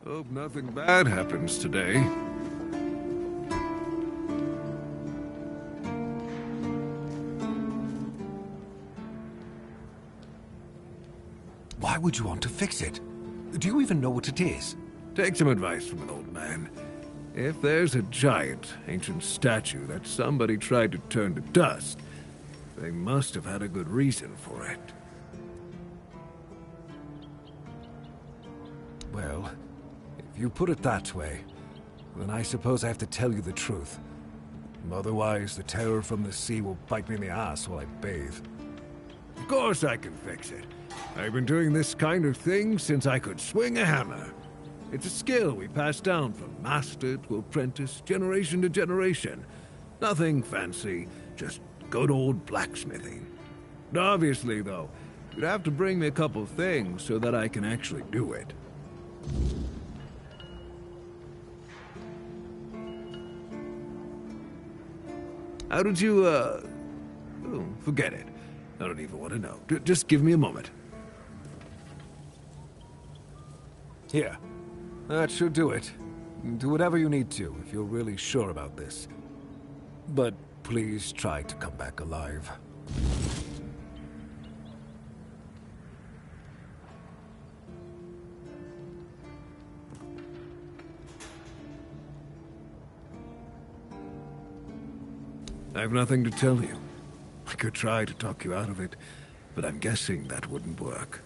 Hope nothing bad happens today. Why would you want to fix it? Do you even know what it is? Take some advice from an old man. If there's a giant, ancient statue that somebody tried to turn to dust, they must have had a good reason for it. Well, if you put it that way, then I suppose I have to tell you the truth. Otherwise, the terror from the sea will bite me in the ass while I bathe. Of course I can fix it. I've been doing this kind of thing since I could swing a hammer. It's a skill we pass down from master to apprentice, generation to generation. Nothing fancy, just good old blacksmithing. Obviously, though, you'd have to bring me a couple things so that I can actually do it. How did you, Oh, forget it. I don't even want to know. Just give me a moment. Here. That should do it. Do whatever you need to, if you're really sure about this. But please try to come back alive. I have nothing to tell you. I could try to talk you out of it, but I'm guessing that wouldn't work.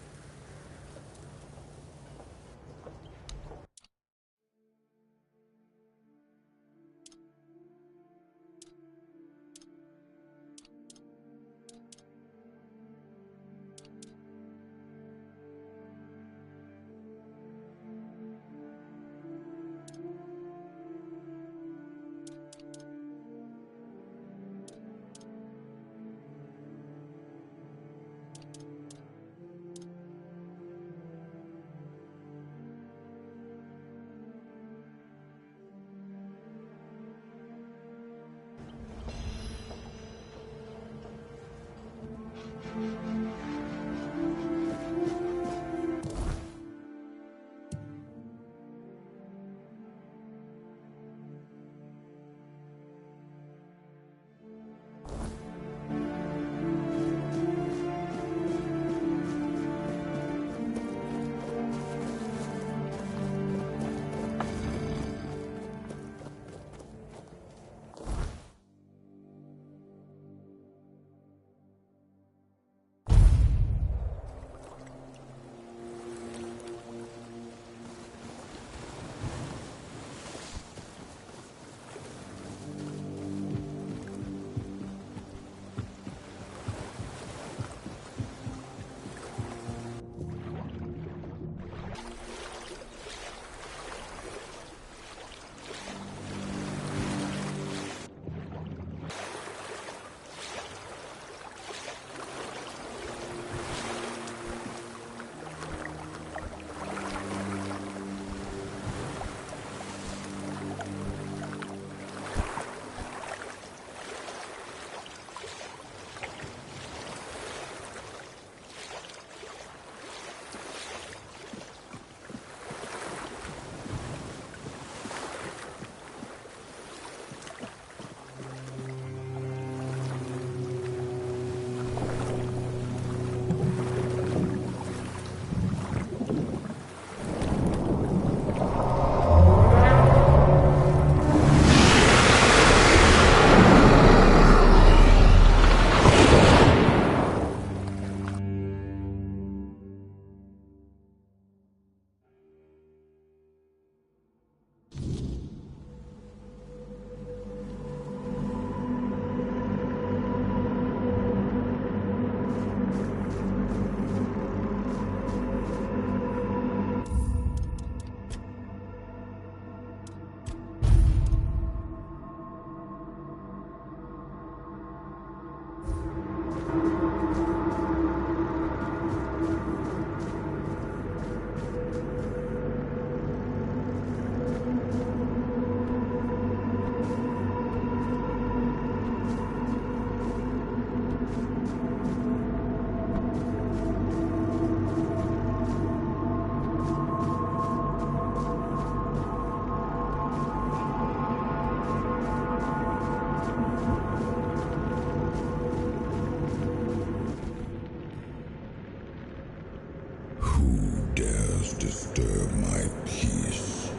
Who dares disturb my peace?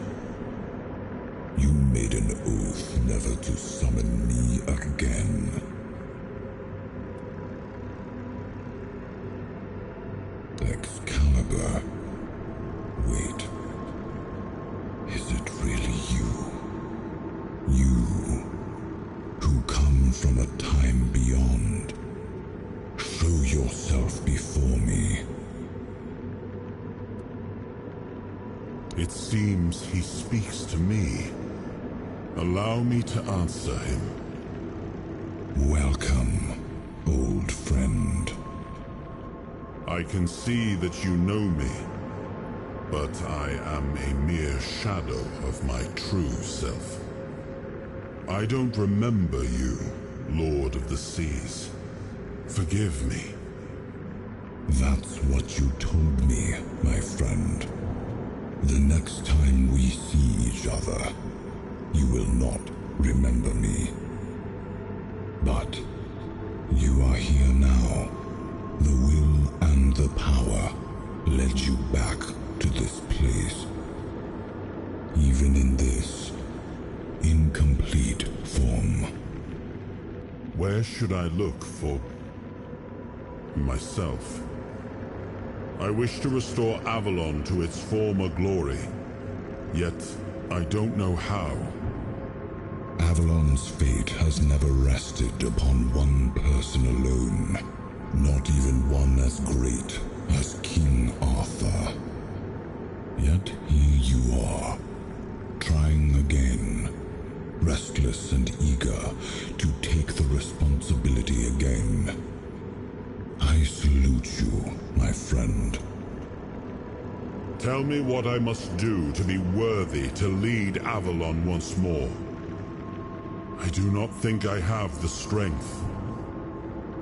You made an oath never to summon me again. Excalibur. Wait. Is it really you? You, who come from a time beyond. Show yourself before me. It seems he speaks to me. Allow me to answer him. Welcome, old friend. I can see that you know me, but I am a mere shadow of my true self. I don't remember you, Lord of the Seas. Forgive me. That's what you told me, my friend. The next time we see each other, you will not remember me. But you are here now. The will and the power led you back to this place. Even in this incomplete form. Where should I look for myself? I wish to restore Avalon to its former glory, yet I don't know how. Avalon's fate has never rested upon one person alone, not even one as great as King Arthur. Yet here you are, trying again, restless and eager to take the responsibility again. I salute you, my friend. Tell me what I must do to be worthy to lead Avalon once more. I do not think I have the strength.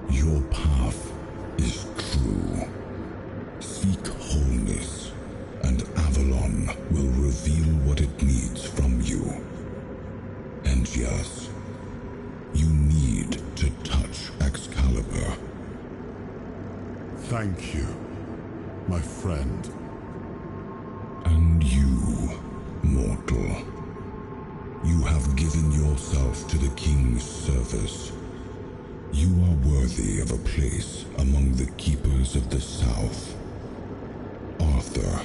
Your path is true. Seek wholeness, and Avalon will reveal what it needs from you. And yes, you need to touch Excalibur. Thank you, my friend. And you, mortal. You have given yourself to the King's service. You are worthy of a place among the keepers of the South. Arthur,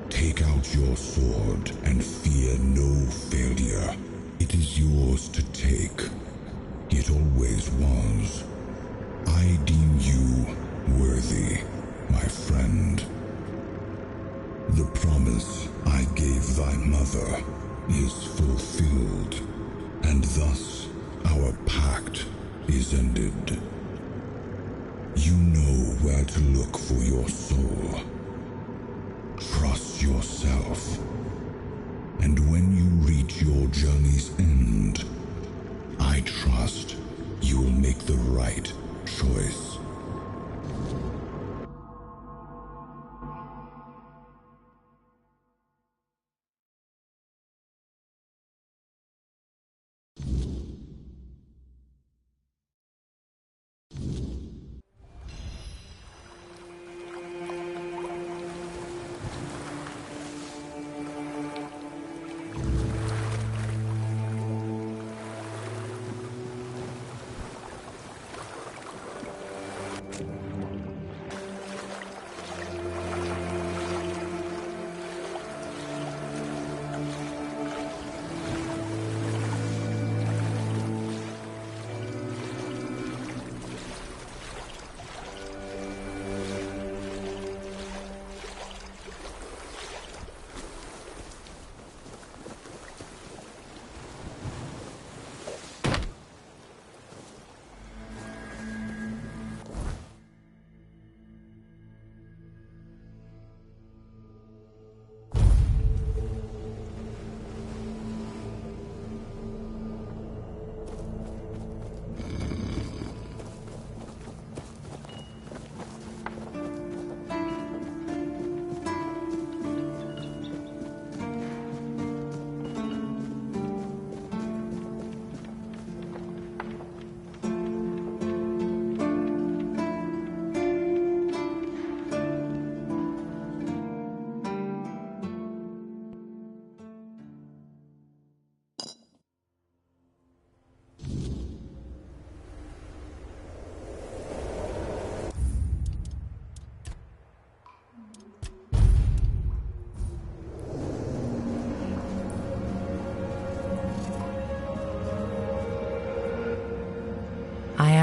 take out your sword and fear no failure. It is yours to take. It always was. I deem you worthy, my friend. The promise I gave thy mother is fulfilled, and thus our pact is ended. You know where to look for your soul. Trust yourself, and when you reach your journey's end, I trust you will make the right choice.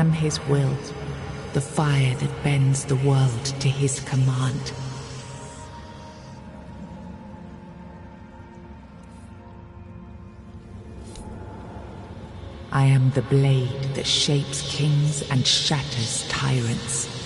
am his will, the fire that bends the world to his command. I am the blade that shapes kings and shatters tyrants.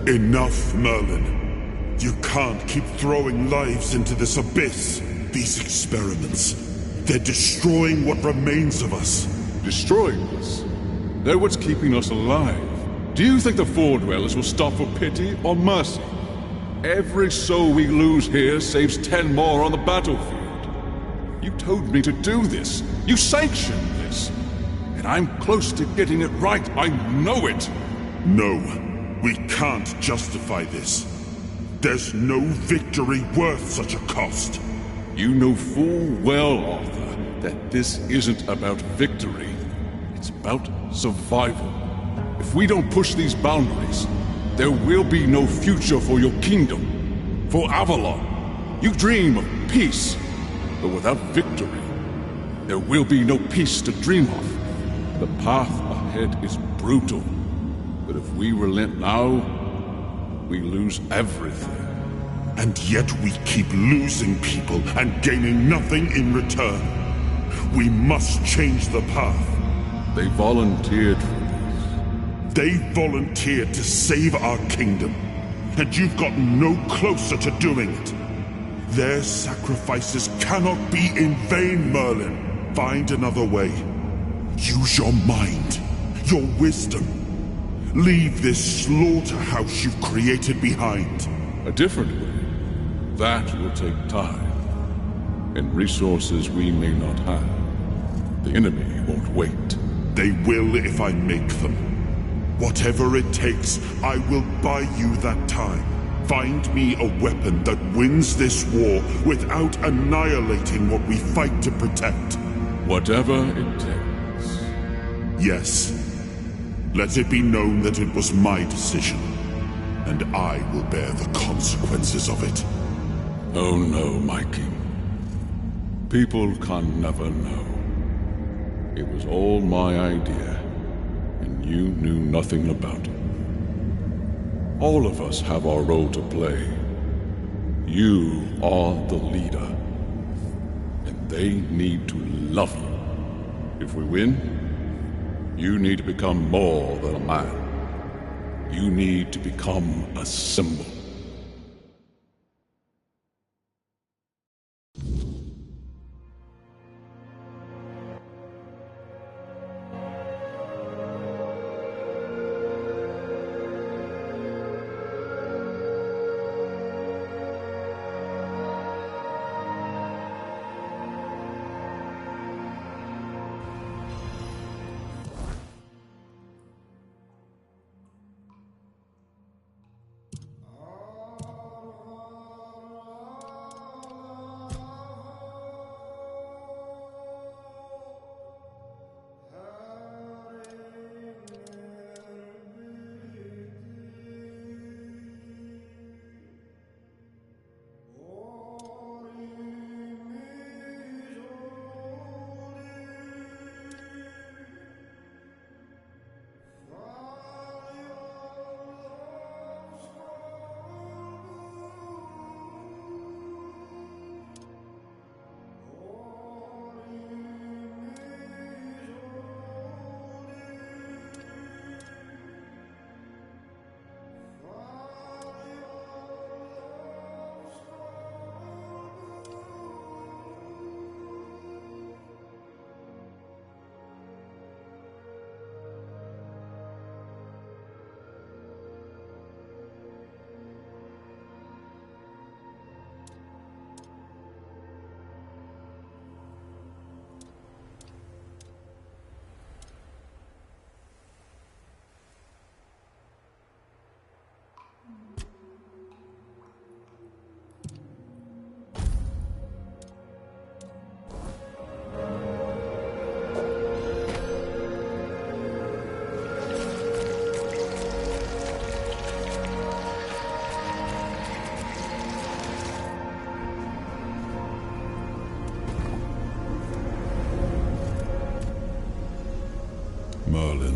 Enough, Merlin. You can't keep throwing lives into this abyss. These experiments, they're destroying what remains of us. Destroying us? They're what's keeping us alive. Do you think the Four Dwellers will stop for pity or mercy? Every soul we lose here saves 10 more on the battlefield. You told me to do this. You sanctioned this. And I'm close to getting it right. I know it. No. We can't justify this. There's no victory worth such a cost. You know full well, Arthur, that this isn't about victory. It's about survival. If we don't push these boundaries, there will be no future for your kingdom, for Avalon. You dream of peace, but without victory, there will be no peace to dream of. The path ahead is brutal. But if we relent now, we lose everything. And yet we keep losing people and gaining nothing in return. We must change the path. They volunteered for this. They volunteered to save our kingdom. And you've gotten no closer to doing it. Their sacrifices cannot be in vain, Merlin. Find another way. Use your mind, your wisdom. Leave this slaughterhouse you've created behind. A different way. That will take time. And resources we may not have. The enemy won't wait. They will if I make them. Whatever it takes, I will buy you that time. Find me a weapon that wins this war without annihilating what we fight to protect. Whatever it takes. Yes. Let it be known that it was my decision, and I will bear the consequences of it. Oh no, my king. People can never know. It was all my idea, and you knew nothing about it. All of us have our role to play. You are the leader, and they need to love you. If we win, you need to become more than a man. You need to become a symbol.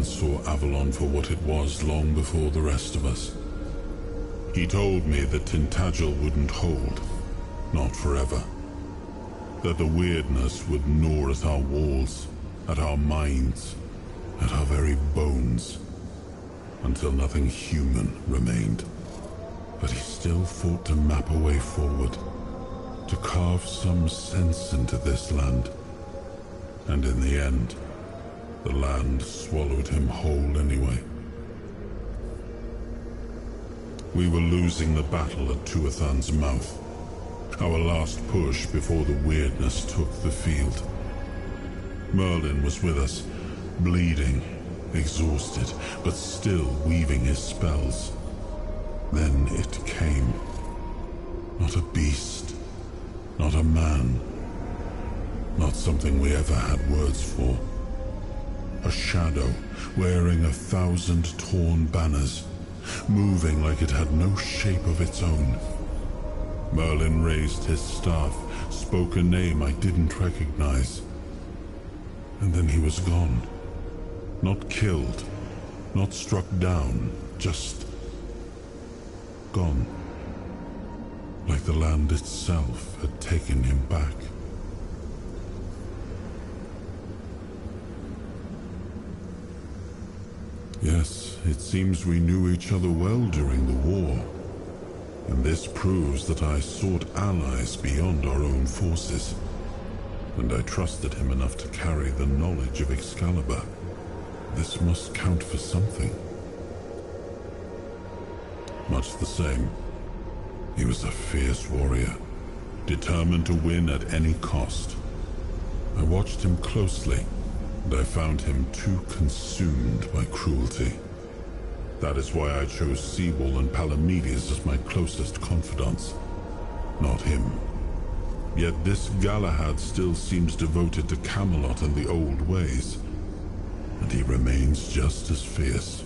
Merlin saw Avalon for what it was long before the rest of us. He told me that Tintagel wouldn't hold, not forever. That the weirdness would gnaw at our walls, at our minds, at our very bones, until nothing human remained. But he still fought to map a way forward, to carve some sense into this land. And in the end, the land swallowed him whole anyway. We were losing the battle at Tuathan's mouth. Our last push before the weirdness took the field. Merlin was with us, bleeding, exhausted, but still weaving his spells. Then it came. Not a beast, not a man, not something we ever had words for. A shadow, wearing 1,000 torn banners, moving like it had no shape of its own. Merlin raised his staff, spoke a name I didn't recognize. And then he was gone. Not killed, not struck down, just gone. Like the land itself had taken him back. Yes, it seems we knew each other well during the war. And this proves that I sought allies beyond our own forces. And I trusted him enough to carry the knowledge of Excalibur. This must count for something. Much the same. He was a fierce warrior, determined to win at any cost. I watched him closely, and I found him too consumed by cruelty. That is why I chose Sebel and Palamedes as my closest confidants, not him. Yet this Galahad still seems devoted to Camelot and the old ways, and he remains just as fierce.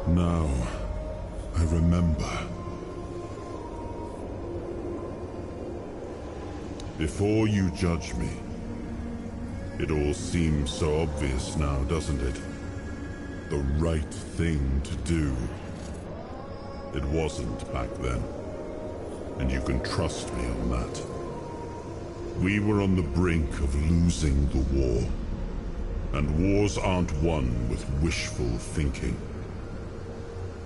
Now, I remember. Before you judge me, it all seems so obvious now, doesn't it? the right thing to do. It wasn't back then, and you can trust me on that. We were on the brink of losing the war, and wars aren't won with wishful thinking.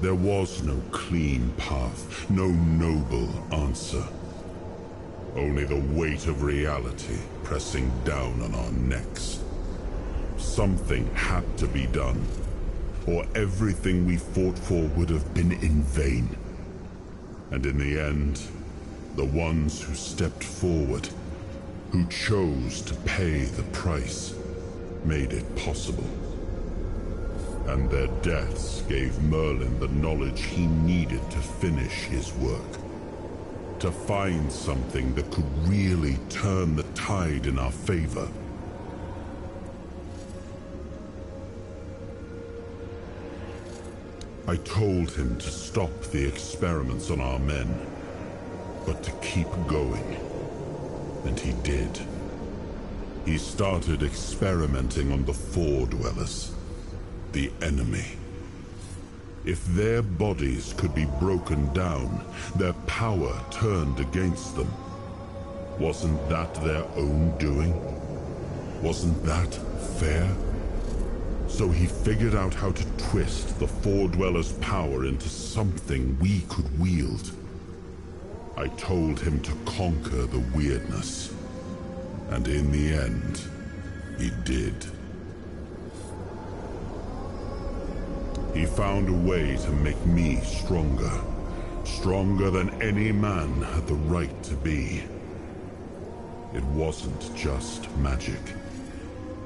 There was no clean path, no noble answer. Only the weight of reality pressing down on our necks. Something had to be done, or everything we fought for would have been in vain. And in the end, the ones who stepped forward, who chose to pay the price, made it possible. And their deaths gave Merlin the knowledge he needed to finish his work. To find something that could really turn the tide in our favor. I told him to stop the experiments on our men, but to keep going. And he did. He started experimenting on the Four Dwellers, the enemy. If their bodies could be broken down, their power turned against them, wasn't that their own doing? Wasn't that fair? So he figured out how to twist the Four Dwellers' power into something we could wield. I told him to conquer the weirdness. And in the end, he did. He found a way to make me stronger. Stronger than any man had the right to be. It wasn't just magic.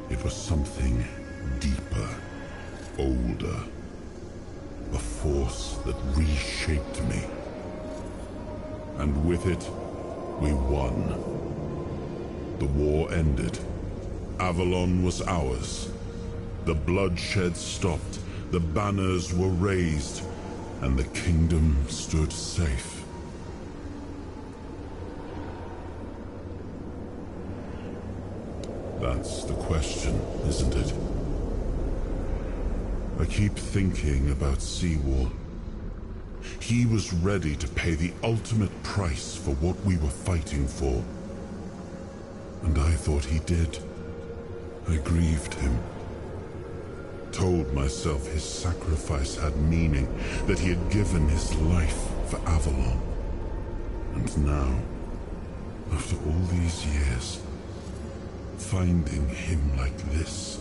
It was something deeper, older. A force that reshaped me. And with it, we won. The war ended. Avalon was ours. The bloodshed stopped. The banners were raised, and the kingdom stood safe. That's the question, isn't it? I keep thinking about Seawall. He was ready to pay the ultimate price for what we were fighting for. And I thought he did. I grieved him. Told myself his sacrifice had meaning, that he had given his life for Avalon. And now, after all these years, finding him like this,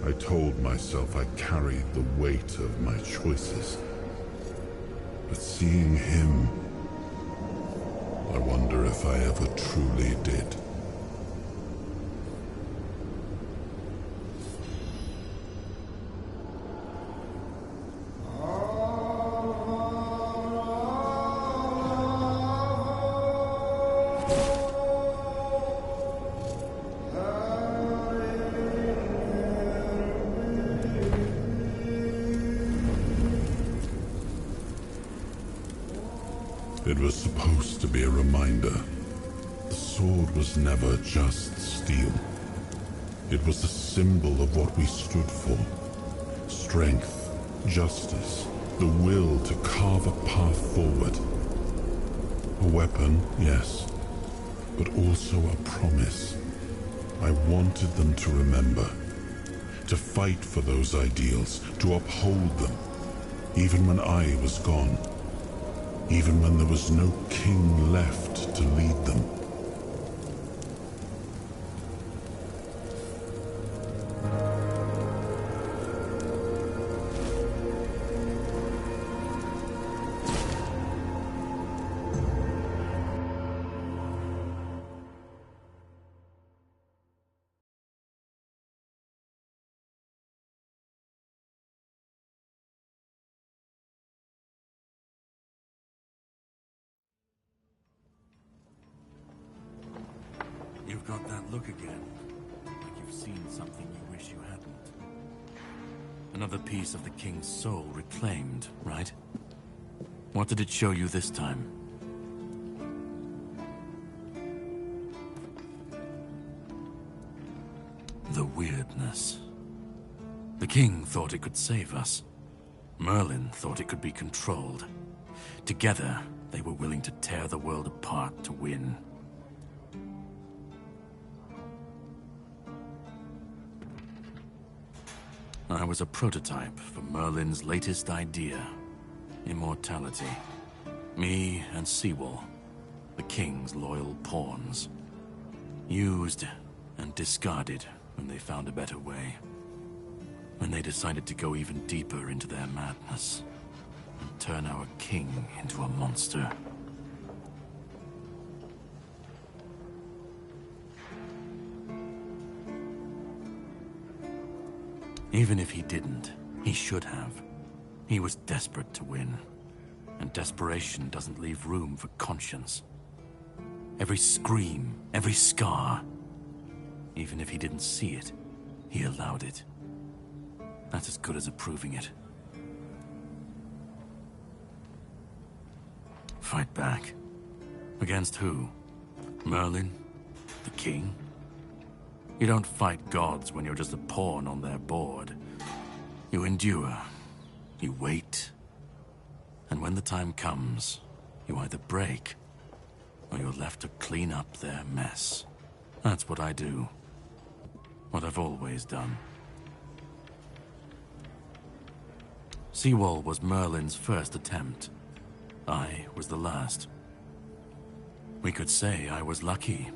I told myself I carried the weight of my choices. But seeing him, I wonder if I ever truly did. It was supposed to be a reminder. The sword was never just steel. It was a symbol of what we stood for. Strength, justice, the will to carve a path forward. A weapon, yes, but also a promise. I wanted them to remember. To fight for those ideals, to uphold them, even when I was gone. Even when there was no king left to lead them. You've got that look again. Like you've seen something you wish you hadn't. Another piece of the king's soul reclaimed, right? What did it show you this time? The weirdness. The king thought it could save us. Merlin thought it could be controlled. Together, they were willing to tear the world apart to win. I was a prototype for Merlin's latest idea, immortality. Me and Seawall, the king's loyal pawns. Used and discarded when they found a better way. When they decided to go even deeper into their madness and turn our king into a monster. Even if he didn't, he should have. He was desperate to win. And desperation doesn't leave room for conscience. Every scream, every scar, even if he didn't see it, he allowed it. That's as good as approving it. Fight back. Against who? Merlin? The king? You don't fight gods when you're just a pawn on their board. You endure. You wait. And when the time comes, you either break, or you're left to clean up their mess. That's what I do. What I've always done. Seawall was Merlin's first attempt. I was the last. We could say I was lucky,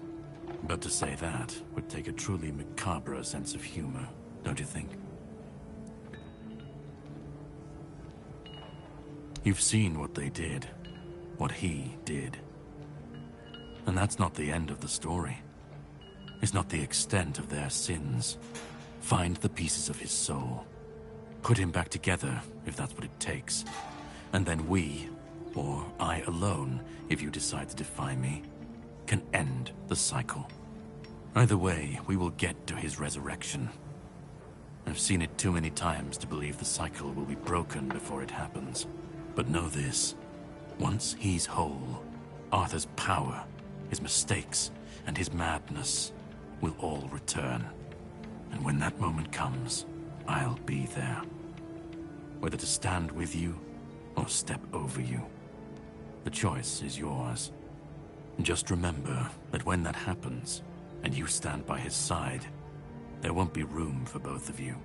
but to say that would take a truly macabre sense of humor, don't you think? You've seen what they did, what he did. And that's not the end of the story. It's not the extent of their sins. Find the pieces of his soul. Put him back together, if that's what it takes. And then we, or I alone, if you decide to defy me, can end the cycle. Either way, we will get to his resurrection. I've seen it too many times to believe the cycle will be broken before it happens. But know this, once he's whole, Arthur's power, his mistakes, and his madness will all return. And when that moment comes, I'll be there. Whether to stand with you, or step over you. The choice is yours. Just remember that when that happens, and you stand by his side, there won't be room for both of you.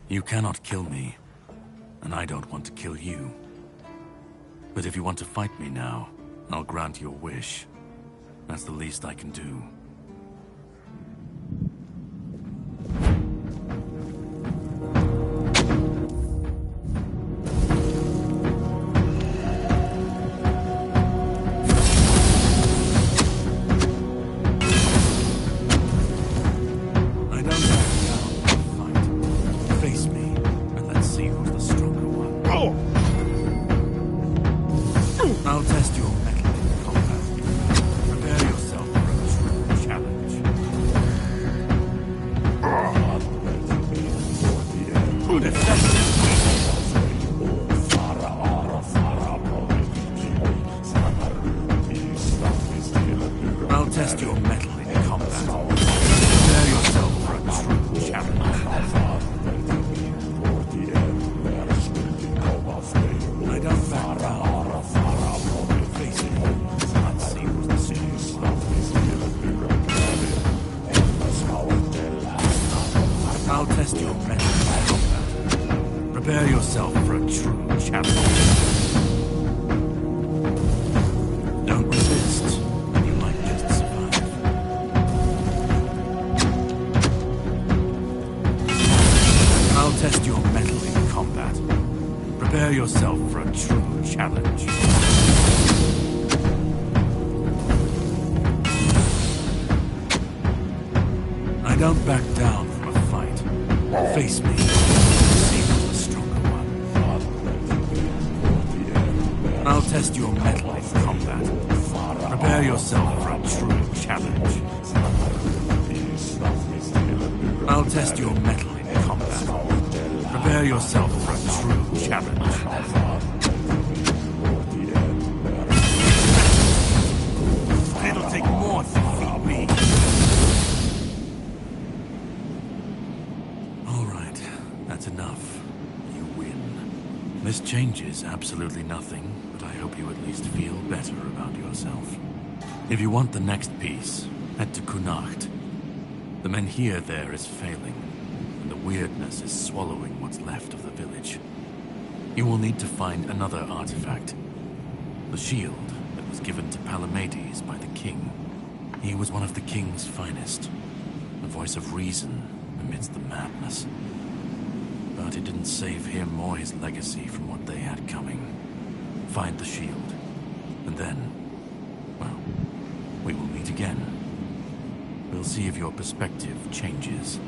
You cannot kill me, and I don't want to kill you. But if you want to fight me now, I'll grant your wish. That's the least I can do. Don't back down from a fight. Face me. See who's the stronger one. test your mettle in combat. Prepare yourself for a true challenge. I'll test your mettle in combat. Prepare yourself for a true challenge. It'll take more to defeat me. All right, that's enough. You win. This changes absolutely nothing, but I hope you at least feel better about yourself. If you want the next piece, head to Kunacht. The Menhir there is failing, and the weirdness is swallowing what's left of the village. You will need to find another artifact. The shield that was given to Palamedes by the king. He was one of the king's finest, a voice of reason amidst the madness. But it didn't save him or his legacy from what they had coming. Find the shield, and then, well, we will meet again. We'll see if your perspective changes.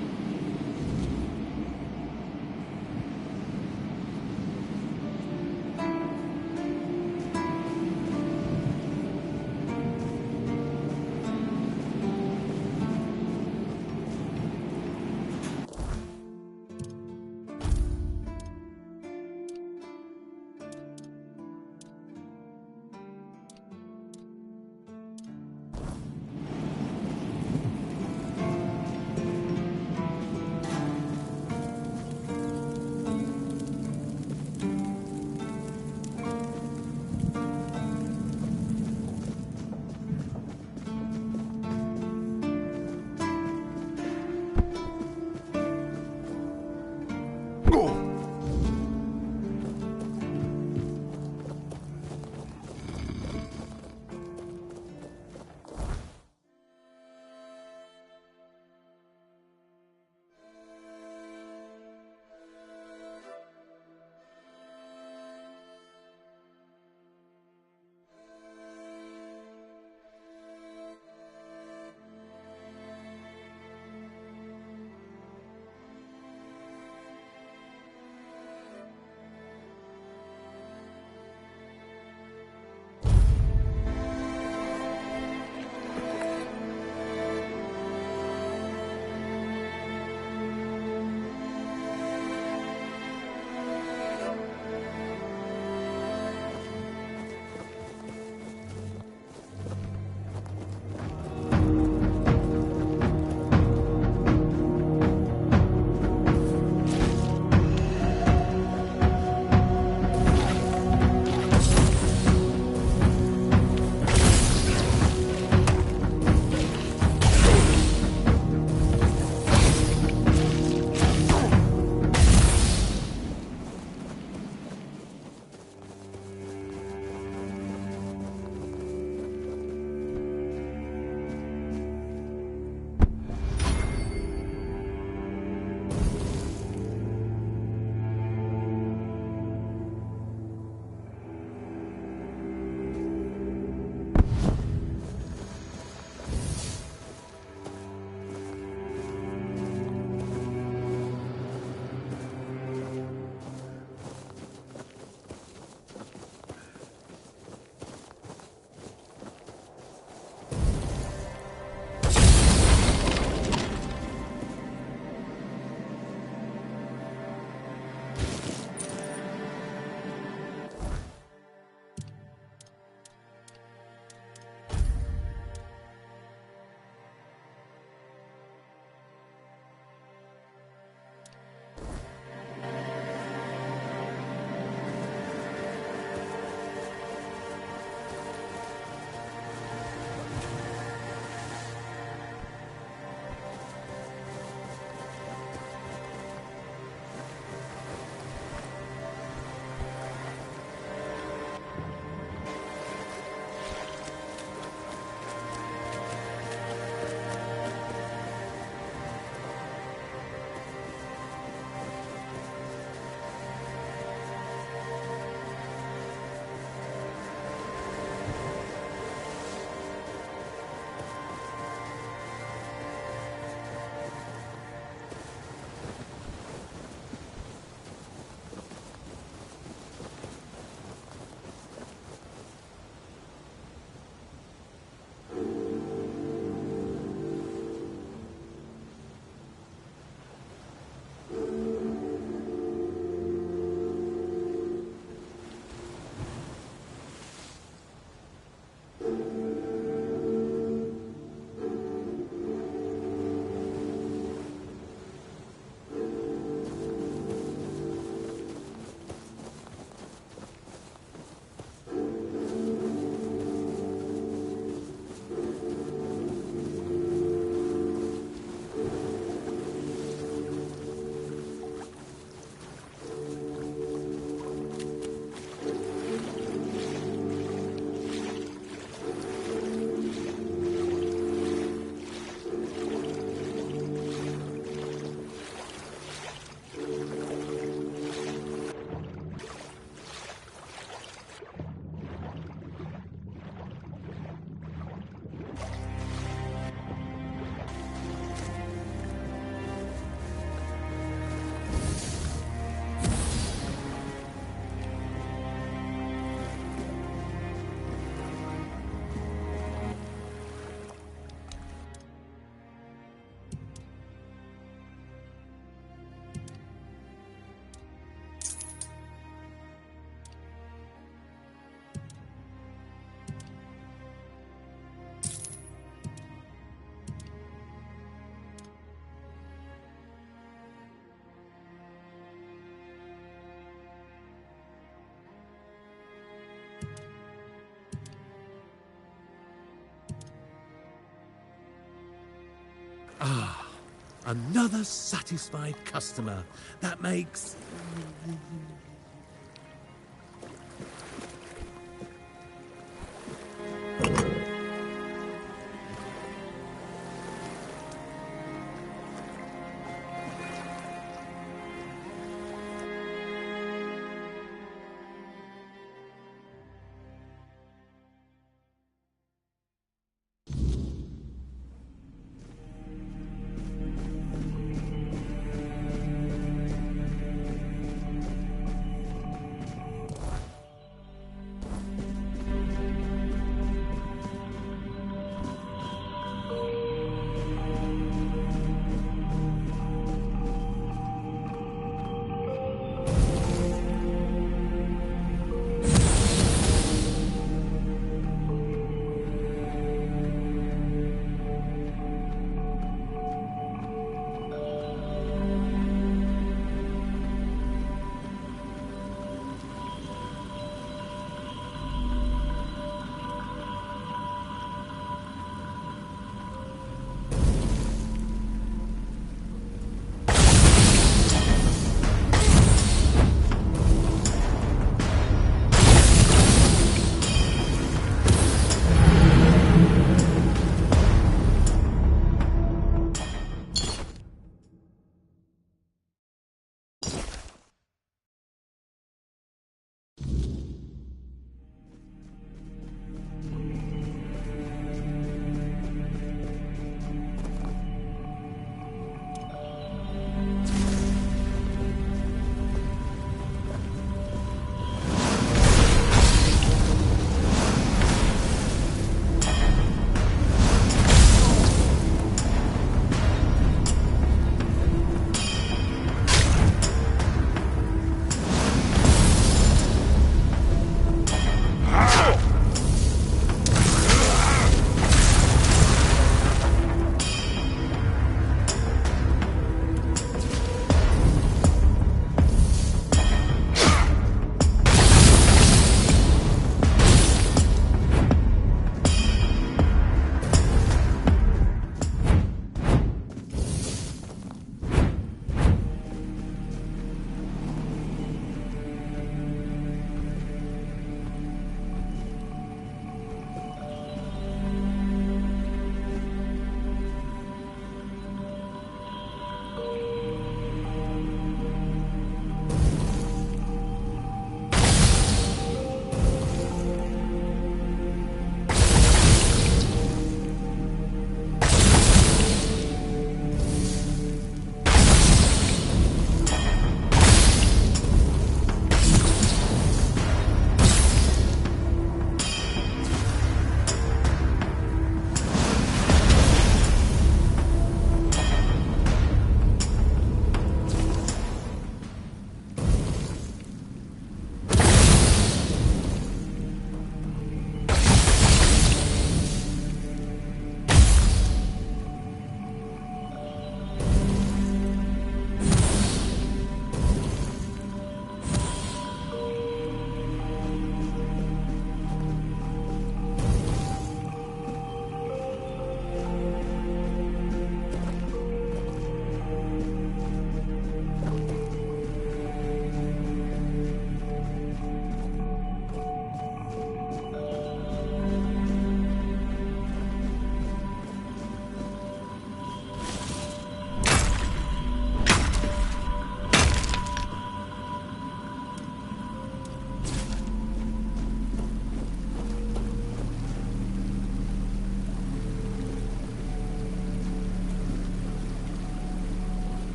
Another satisfied customer. That makes...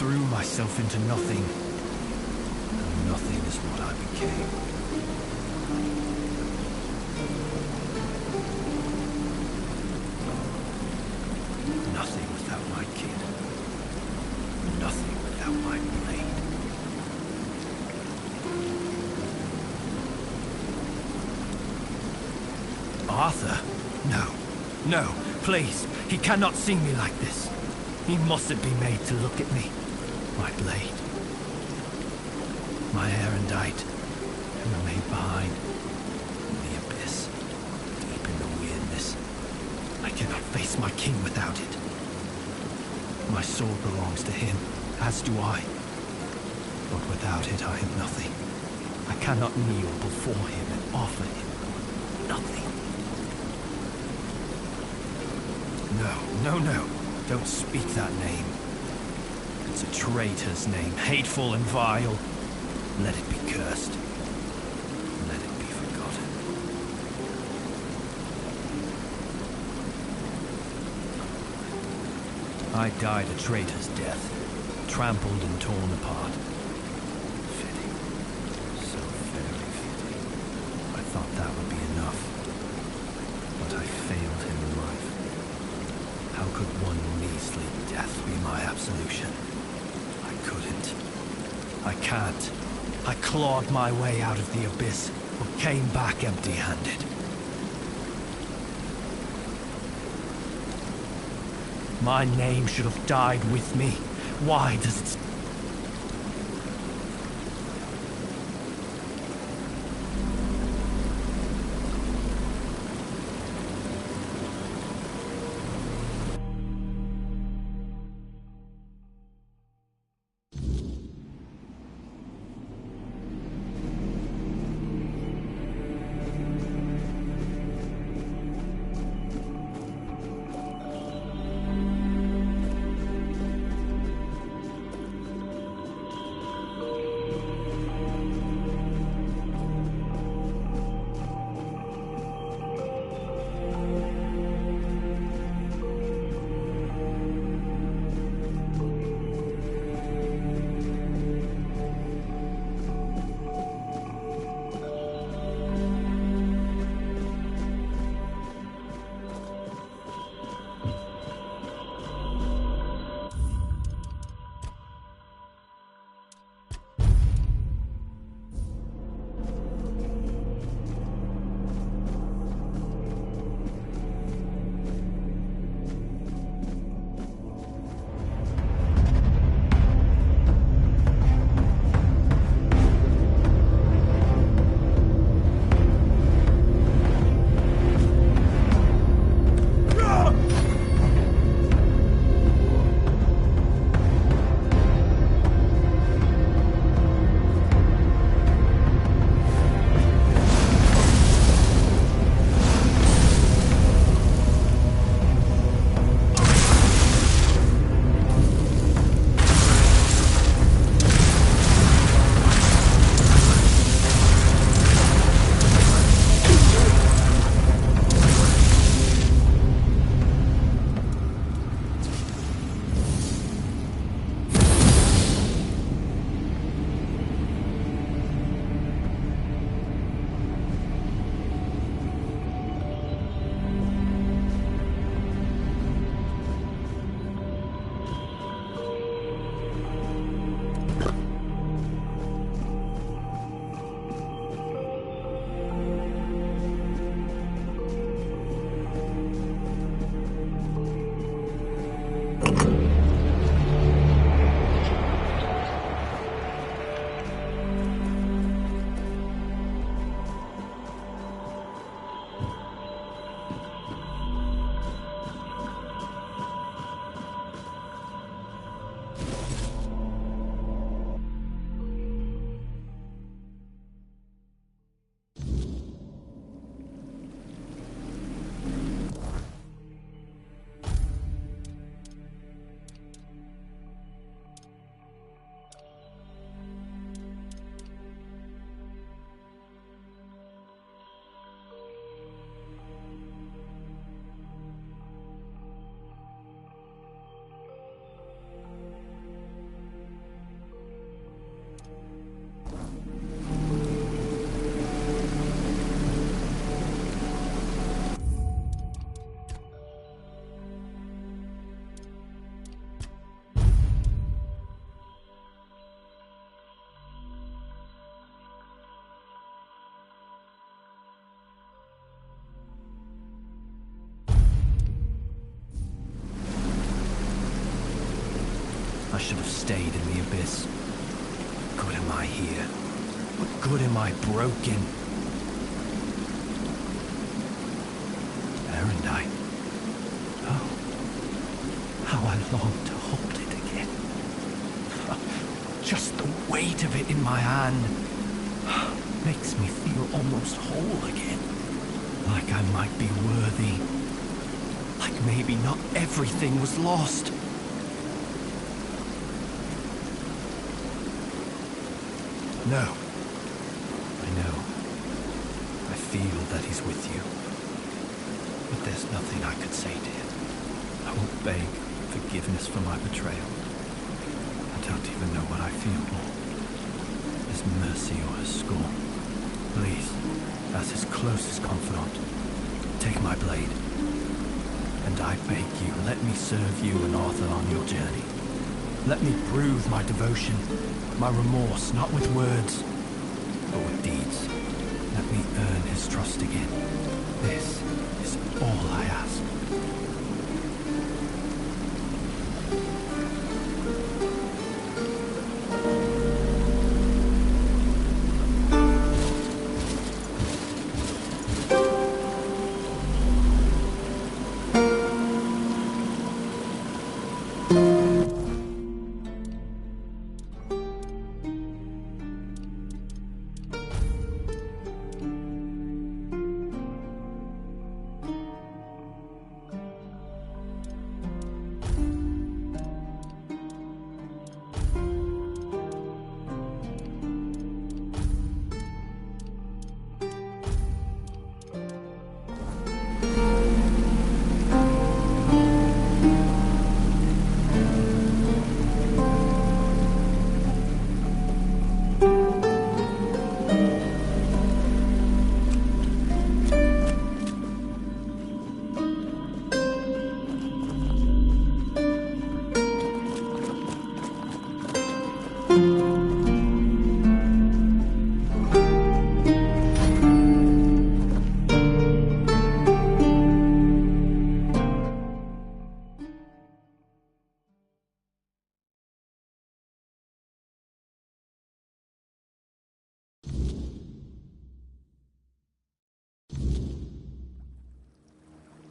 threw myself into nothing. And nothing is what I became. Nothing without my kid. Nothing without my blade. Arthur? No. No, please. He cannot see me like this. He mustn't be made to look at me. My blade. My erendite. And remain behind. In the abyss. Deep in the weirdness. I cannot face my king without it. My sword belongs to him, as do I. But without it, I am nothing. I cannot kneel before him and offer him nothing. No. Don't speak that name. It's a traitor's name, hateful and vile. Let it be cursed. Let it be forgotten. I died a traitor's death, trampled and torn apart. Fitting. So very fitting. I thought that would be enough. But I failed him in life. How could one measly death be my absolution? I couldn't. I can't. I clawed my way out of the abyss, but came back empty-handed. My name should have died with me. Why does it... I should have stayed in the abyss. What good am I here? What good am I broken? Erendite. Oh, how I long to hold it again. Just the weight of it in my hand makes me feel almost whole again. Like I might be worthy. Like maybe not everything was lost. No. I know. I feel that he's with you. But there's nothing I could say to him. I won't beg forgiveness for my betrayal. I don't even know what I feel more. His mercy or his scorn. Please, as his closest confidant, take my blade. And I beg you, let me serve you and Arthur on your journey. Let me prove my devotion, my remorse, not with words, but with deeds. Let me earn his trust again. This is all I ask.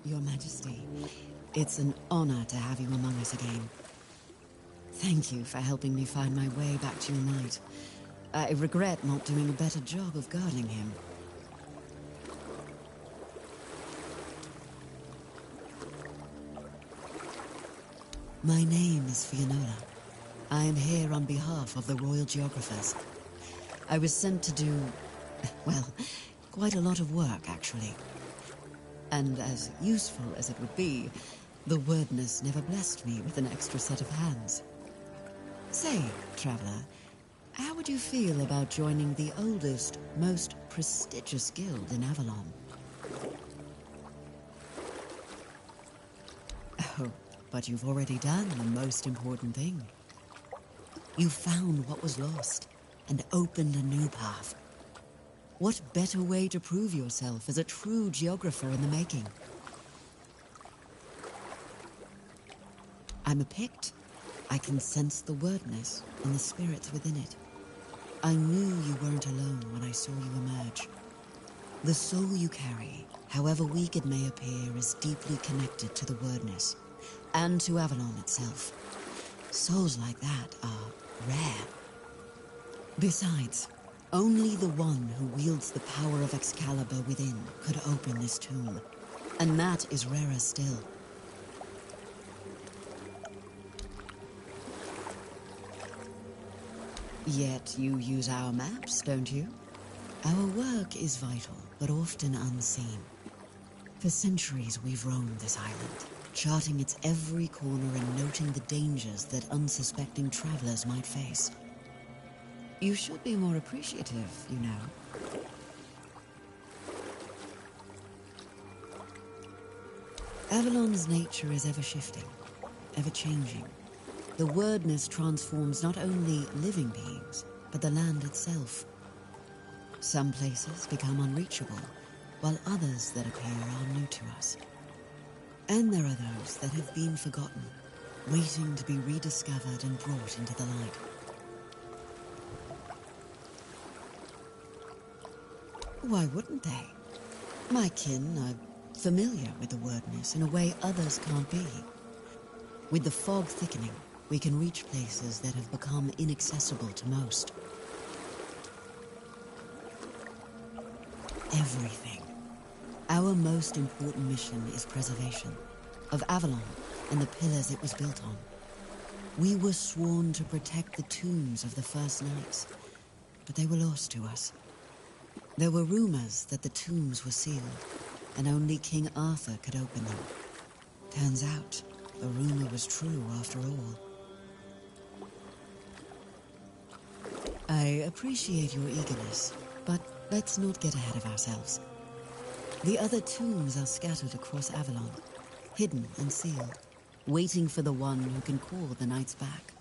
Your Majesty, it's an honor to have you among us again. Thank you for helping me find my way back to your knight. I regret not doing a better job of guarding him. My name is Fiona. I am here on behalf of the Royal Geographers. I was sent to do, well, quite a lot of work, actually. And as useful as it would be, the wordness never blessed me with an extra set of hands. Say, traveler, how would you feel about joining the oldest, most prestigious guild in Avalon? Oh, but you've already done the most important thing. You found what was lost and opened a new path. What better way to prove yourself as a true geographer in the making? I'm a Pict. I can sense the wordness and the spirits within it. I knew you weren't alone when I saw you emerge. The soul you carry, however weak it may appear, is deeply connected to the wordness and to Avalon itself. Souls like that are rare. Besides, only the one who wields the power of Excalibur within could open this tomb, and that is rarer still. Yet you use our maps, don't you? Our work is vital, but often unseen. For centuries we've roamed this island, charting its every corner and noting the dangers that unsuspecting travelers might face. You should be more appreciative, you know. Avalon's nature is ever-shifting, ever-changing. The wordness transforms not only living beings, but the land itself. Some places become unreachable, while others that appear are new to us. And there are those that have been forgotten, waiting to be rediscovered and brought into the light. Why wouldn't they? My kin are familiar with the wordness in a way others can't be. With the fog thickening, we can reach places that have become inaccessible to most. Everything. Our most important mission is preservation of Avalon and the pillars it was built on. We were sworn to protect the tombs of the first knights, but they were lost to us. There were rumors that the tombs were sealed, and only King Arthur could open them. Turns out, the rumor was true after all. I appreciate your eagerness, but let's not get ahead of ourselves. The other tombs are scattered across Avalon, hidden and sealed, waiting for the one who can call the knights back.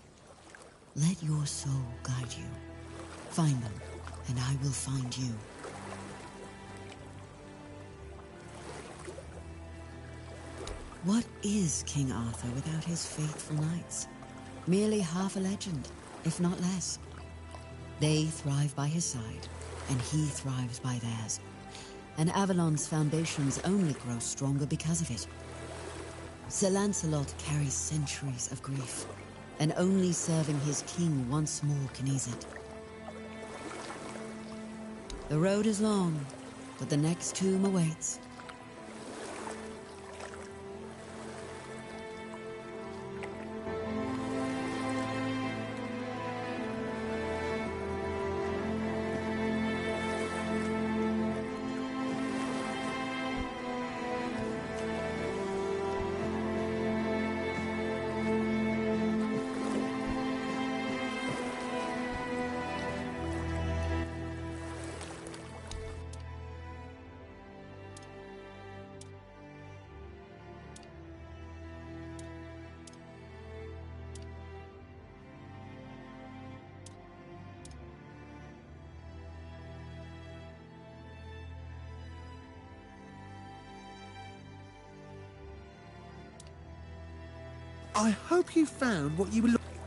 Let your soul guide you. Find them, and I will find you. What is King Arthur without his faithful knights? Merely half a legend, if not less. They thrive by his side, and he thrives by theirs. And Avalon's foundations only grow stronger because of it. Sir Lancelot carries centuries of grief, and only serving his king once more can ease it. The road is long, but the next tomb awaits. I hope you found what you were looking for.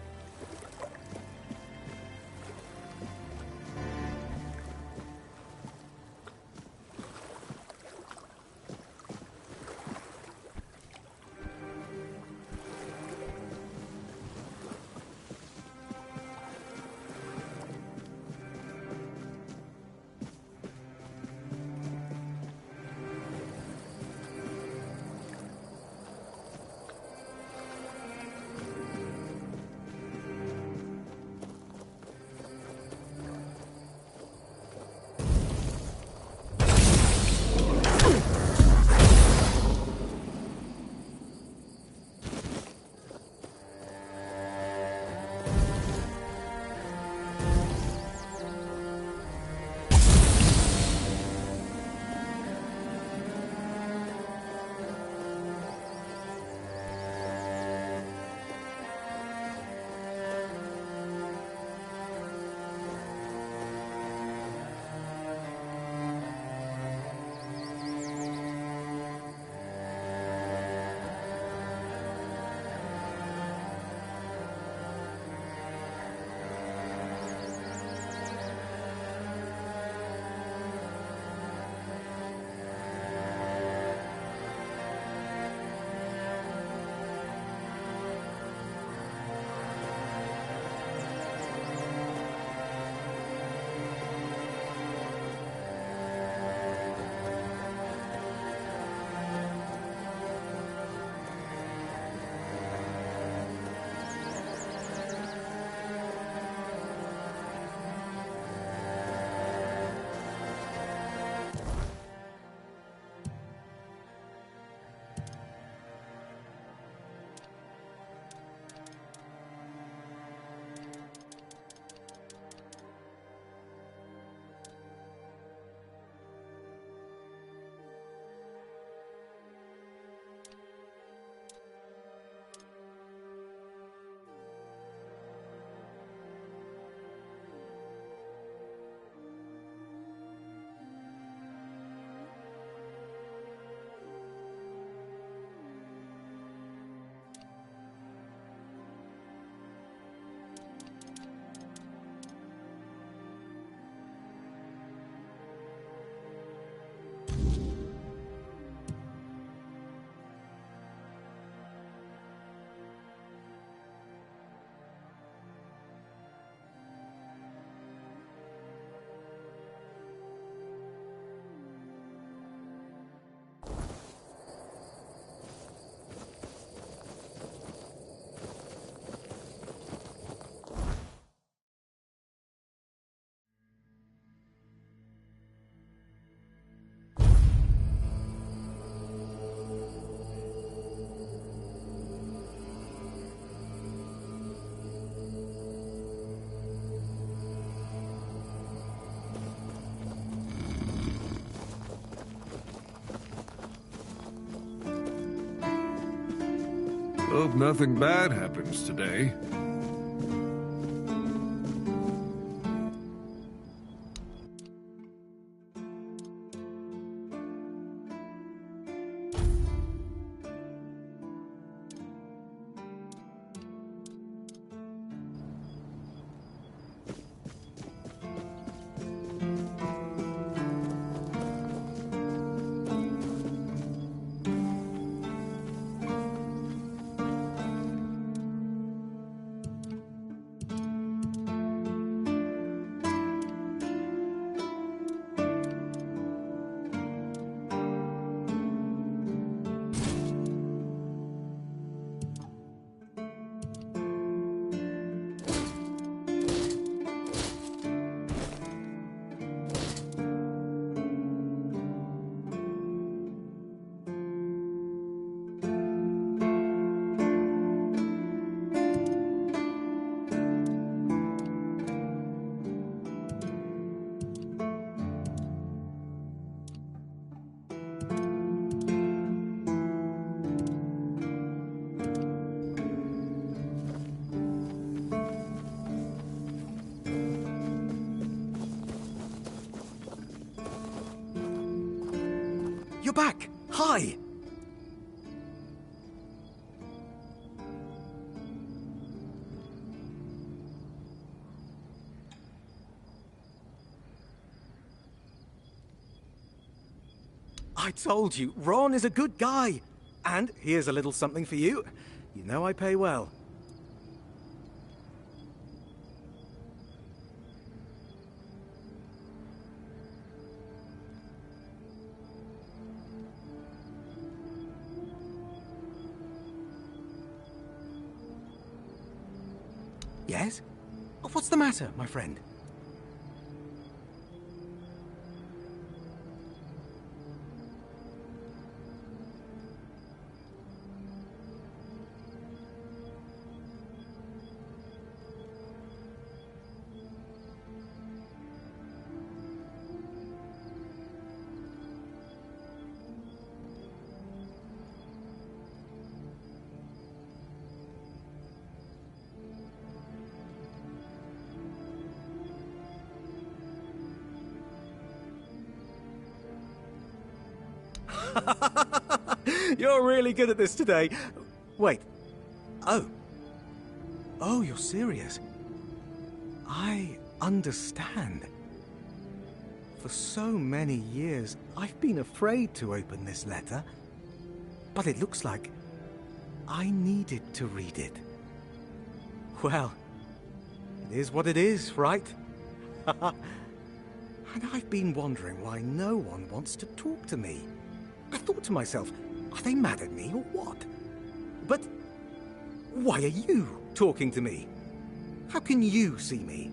Hope nothing bad happens today. You're back! Hi! I told you, Ron is a good guy. And here's a little something for you. You know I pay well. Yes? What's the matter, my friend? You're really good at this today. Wait. Oh. Oh, you're serious. I understand. For so many years, I've been afraid to open this letter. But it looks like I needed to read it. Well, it is what it is, right? And I've been wondering why no one wants to talk to me. I thought to myself, are they mad at me or what? But why are you talking to me? How can you see me?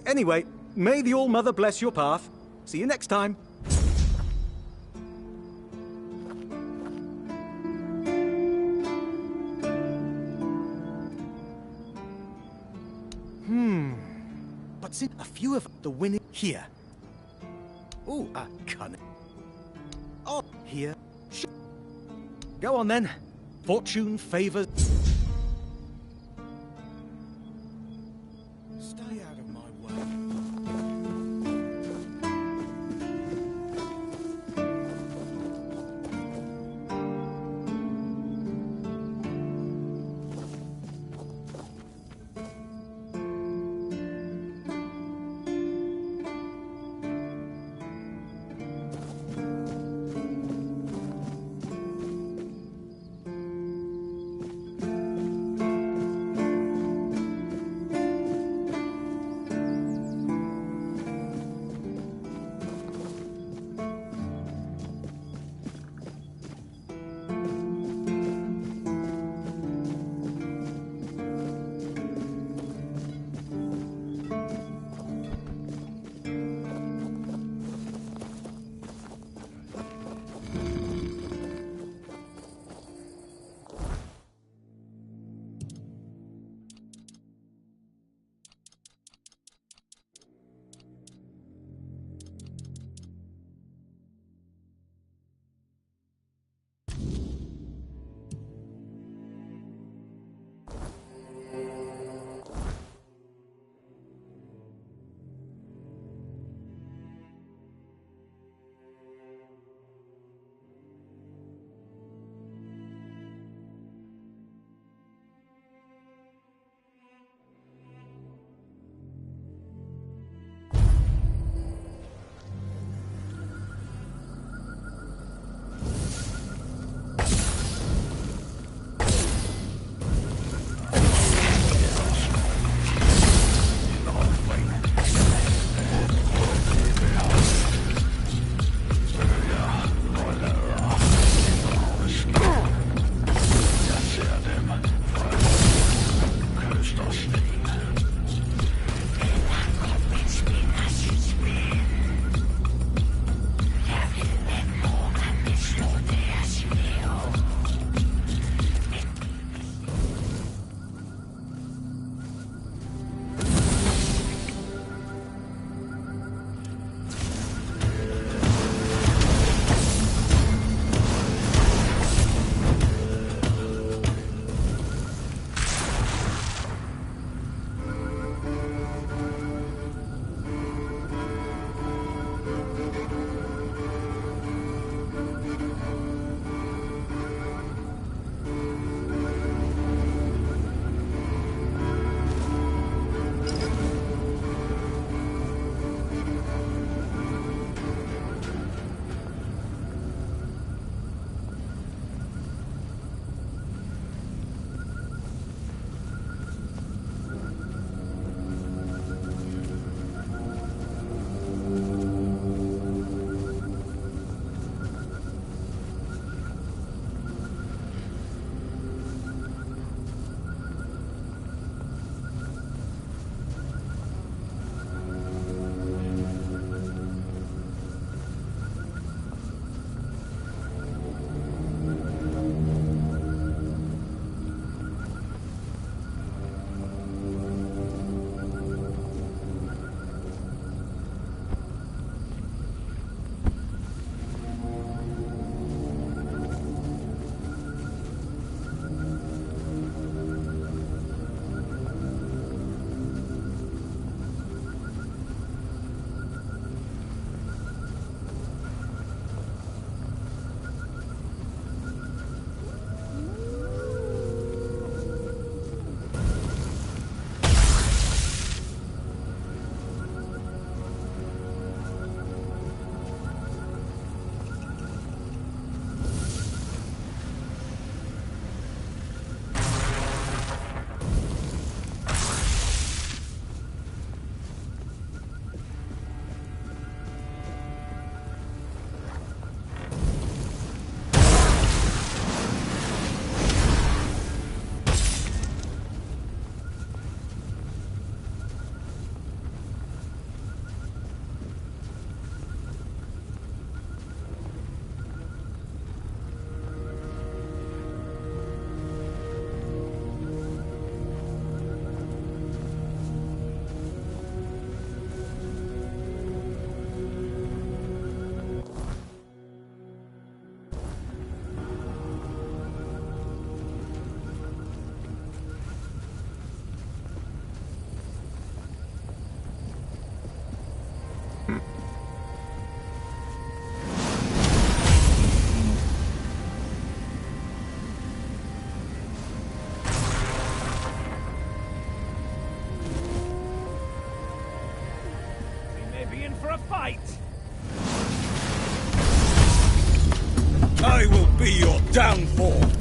Anyway, may the All-Mother bless your path. See you next time. But since a few of the winning here. Ooh, cunning. Oh, here. Go on then. Fortune favors. Stay out of my way. for a fight? I will be your downfall!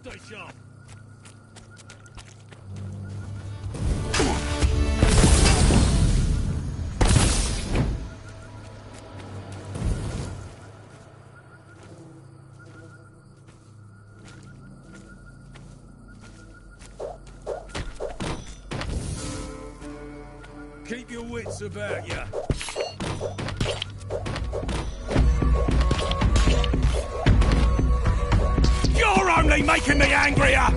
Stay sharp. Keep your wits about ya. You're only making me angrier!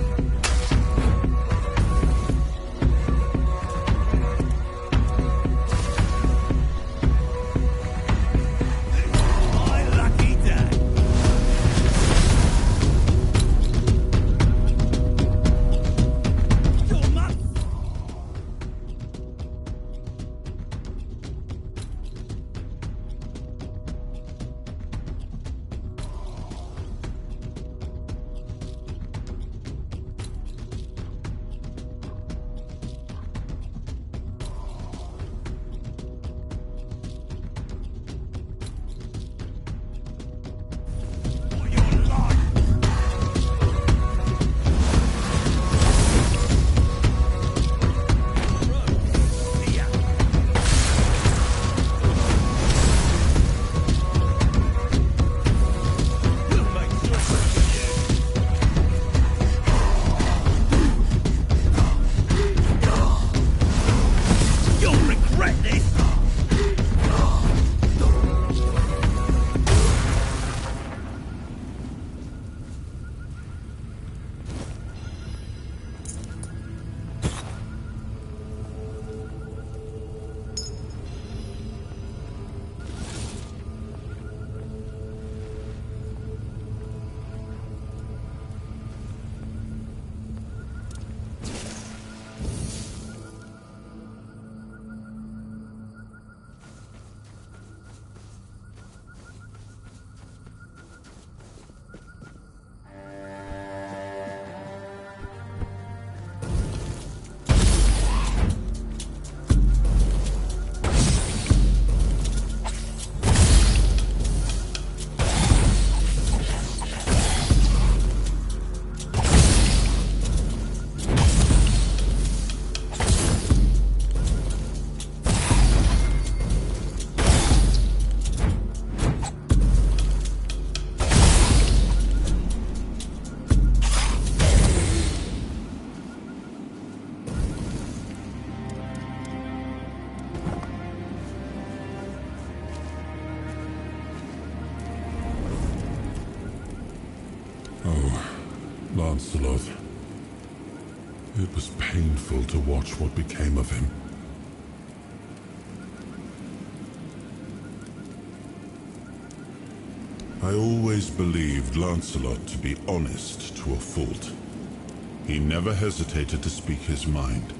My lucky day. Your mum. Lancelot. It was painful to watch what became of him. I always believed Lancelot to be honest to a fault. He never hesitated to speak his mind,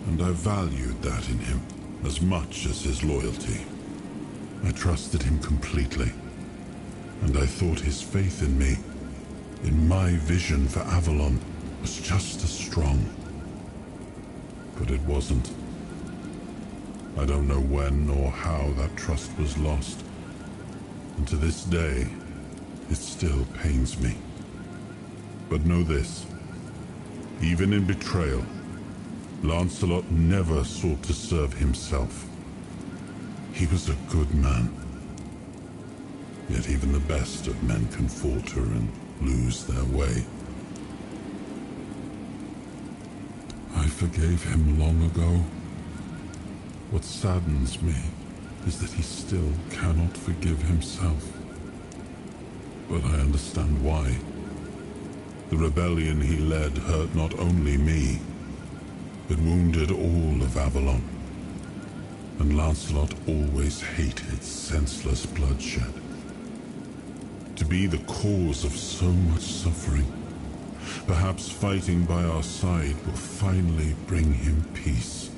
and I valued that in him as much as his loyalty. I trusted him completely, and I thought his faith in me, in my vision for Avalon, was just as strong. But it wasn't. I don't know when or how that trust was lost, and to this day, it still pains me. But know this, even in betrayal, Lancelot never sought to serve himself. He was a good man. Yet even the best of men can falter and lose their way. I forgave him long ago. What saddens me is that he still cannot forgive himself. But I understand why. The rebellion he led hurt not only me, but wounded all of Avalon. And Lancelot always hated senseless bloodshed. To be the cause of so much suffering, perhaps fighting by our side will finally bring him peace.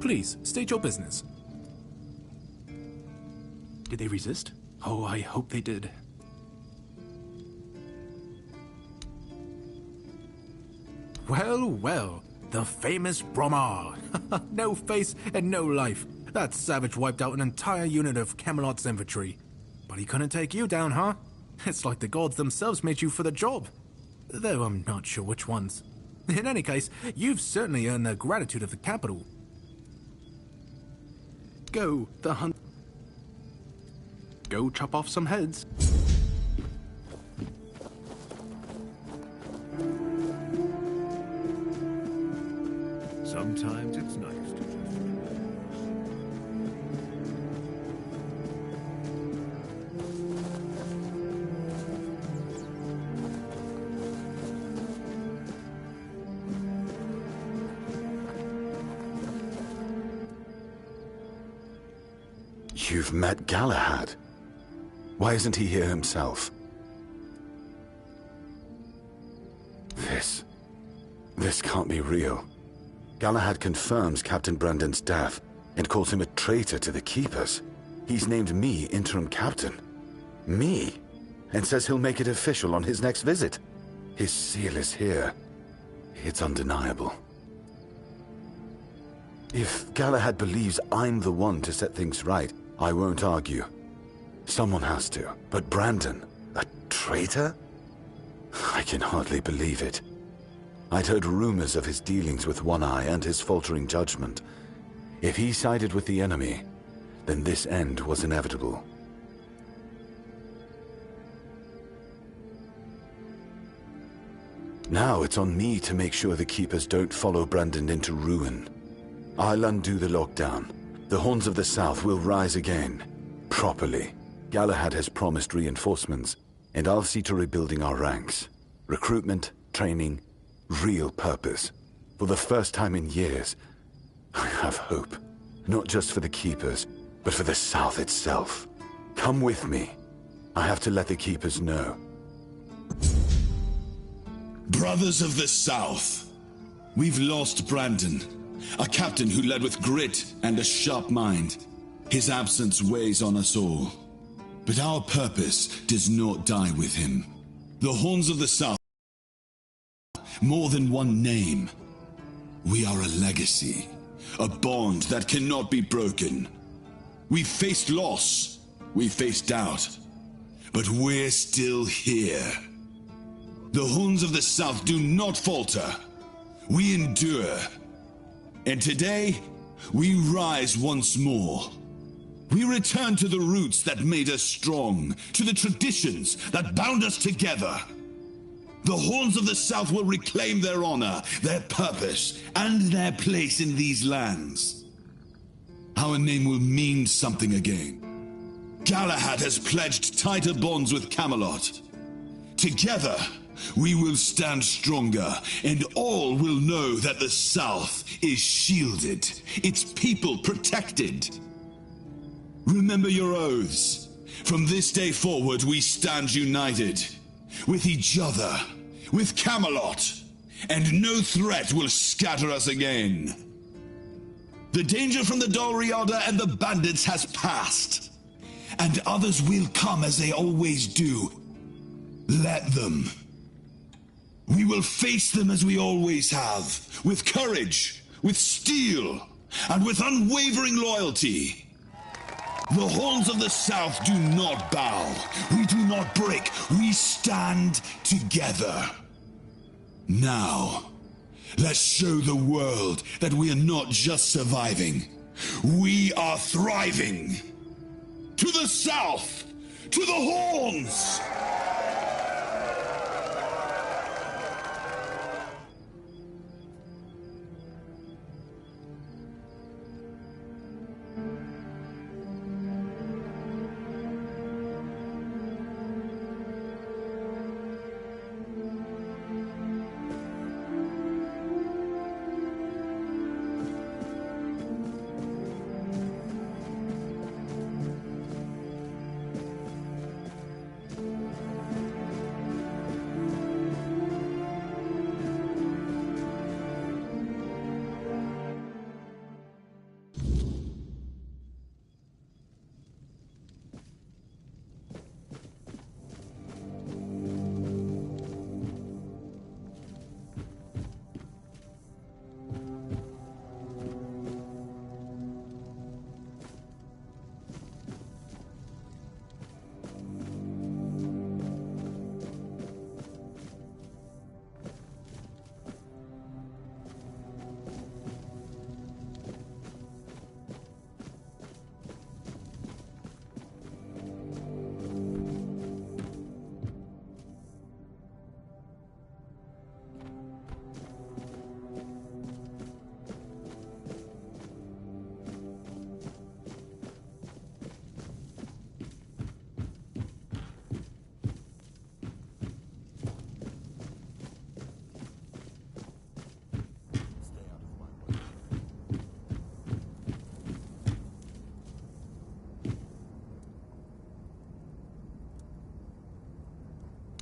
Please, state your business. Did they resist? Oh, I hope they did. Well, well, the famous Bromar. No face and no life. That savage wiped out an entire unit of Camelot's infantry. But he couldn't take you down, huh? It's like the gods themselves made you for the job. Though I'm not sure which ones. In any case, you've certainly earned the gratitude of the capital. Go, the hunt. Go chop off some heads. Sometimes it's nice to just relax. You've met Galahad. Why isn't he here himself? This can't be real. Galahad confirms Captain Brandon's death and calls him a traitor to the Keepers. He's named me interim captain. Me? And says he'll make it official on his next visit. His seal is here. It's undeniable. If Galahad believes I'm the one to set things right, I won't argue. Someone has to. But Brandon, a traitor? I can hardly believe it. I'd heard rumors of his dealings with One Eye and his faltering judgment. If he sided with the enemy, then this end was inevitable. Now it's on me to make sure the Keepers don't follow Brandon into ruin. I'll undo the lockdown. The Horns of the South will rise again. Properly. Galahad has promised reinforcements, and I'll see to rebuilding our ranks. Recruitment, training, real purpose. For the first time in years, I have hope. Not just for the Keepers, but for the South itself. Come with me. I have to let the Keepers know. Brothers of the South, we've lost Brandon, a captain who led with grit and a sharp mind. His absence weighs on us all. But our purpose does not die with him. The Horns of the South, more than one name. We are a legacy, a bond that cannot be broken. We faced loss, we faced doubt, but we're still here. The Horns of the South do not falter. We endure. And today, we rise once more. We return to the roots that made us strong, to the traditions that bound us together. The Horns of the South will reclaim their honor, their purpose, and their place in these lands. Our name will mean something again. Galahad has pledged tighter bonds with Camelot. Together, we will stand stronger, and all will know that the South is shielded, its people protected. Remember your oaths. From this day forward, we stand united. With each other, with Camelot, and no threat will scatter us again. The danger from the Dalriada and the bandits has passed, and others will come as they always do. Let them. We will face them as we always have, with courage, with steel, and with unwavering loyalty. The Horns of the South do not bow. We do not break. We stand together. Now, let's show the world that we are not just surviving. We are thriving. To the South! To the Horns!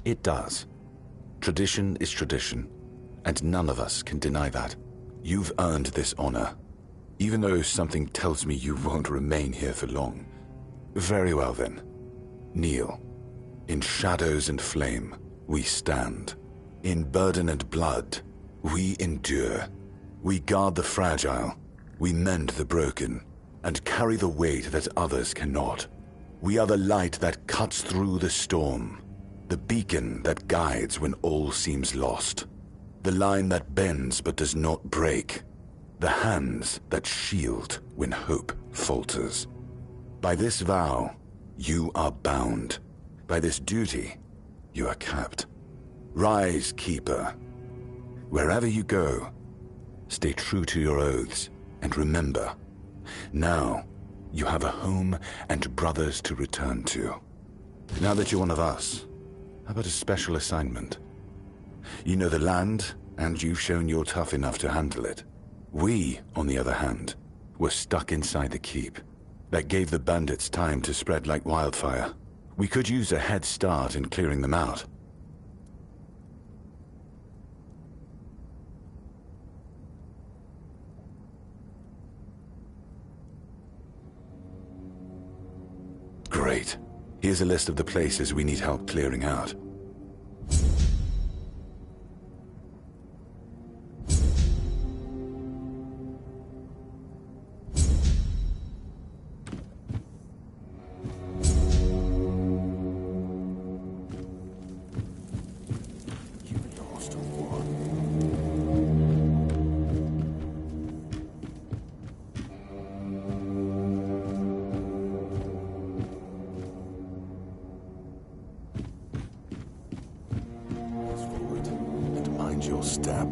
It does. Tradition is tradition, and none of us can deny that. You've earned this honor, even though something tells me you won't remain here for long. Very well then. Kneel. In shadows and flame, we stand. In burden and blood, we endure. We guard the fragile, we mend the broken, and carry the weight that others cannot. We are the light that cuts through the storm, the beacon that guides when all seems lost, the line that bends but does not break, the hands that shield when hope falters. By this vow, you are bound. By this duty, you are capped. Rise, Keeper. Wherever you go, stay true to your oaths, and remember, now you have a home and brothers to return to. Now that you're one of us, how about a special assignment? You know the land, and you've shown you're tough enough to handle it. We, on the other hand, were stuck inside the keep. That gave the bandits time to spread like wildfire. We could use a head start in clearing them out. Great. Here's a list of the places we need help clearing out. Your step.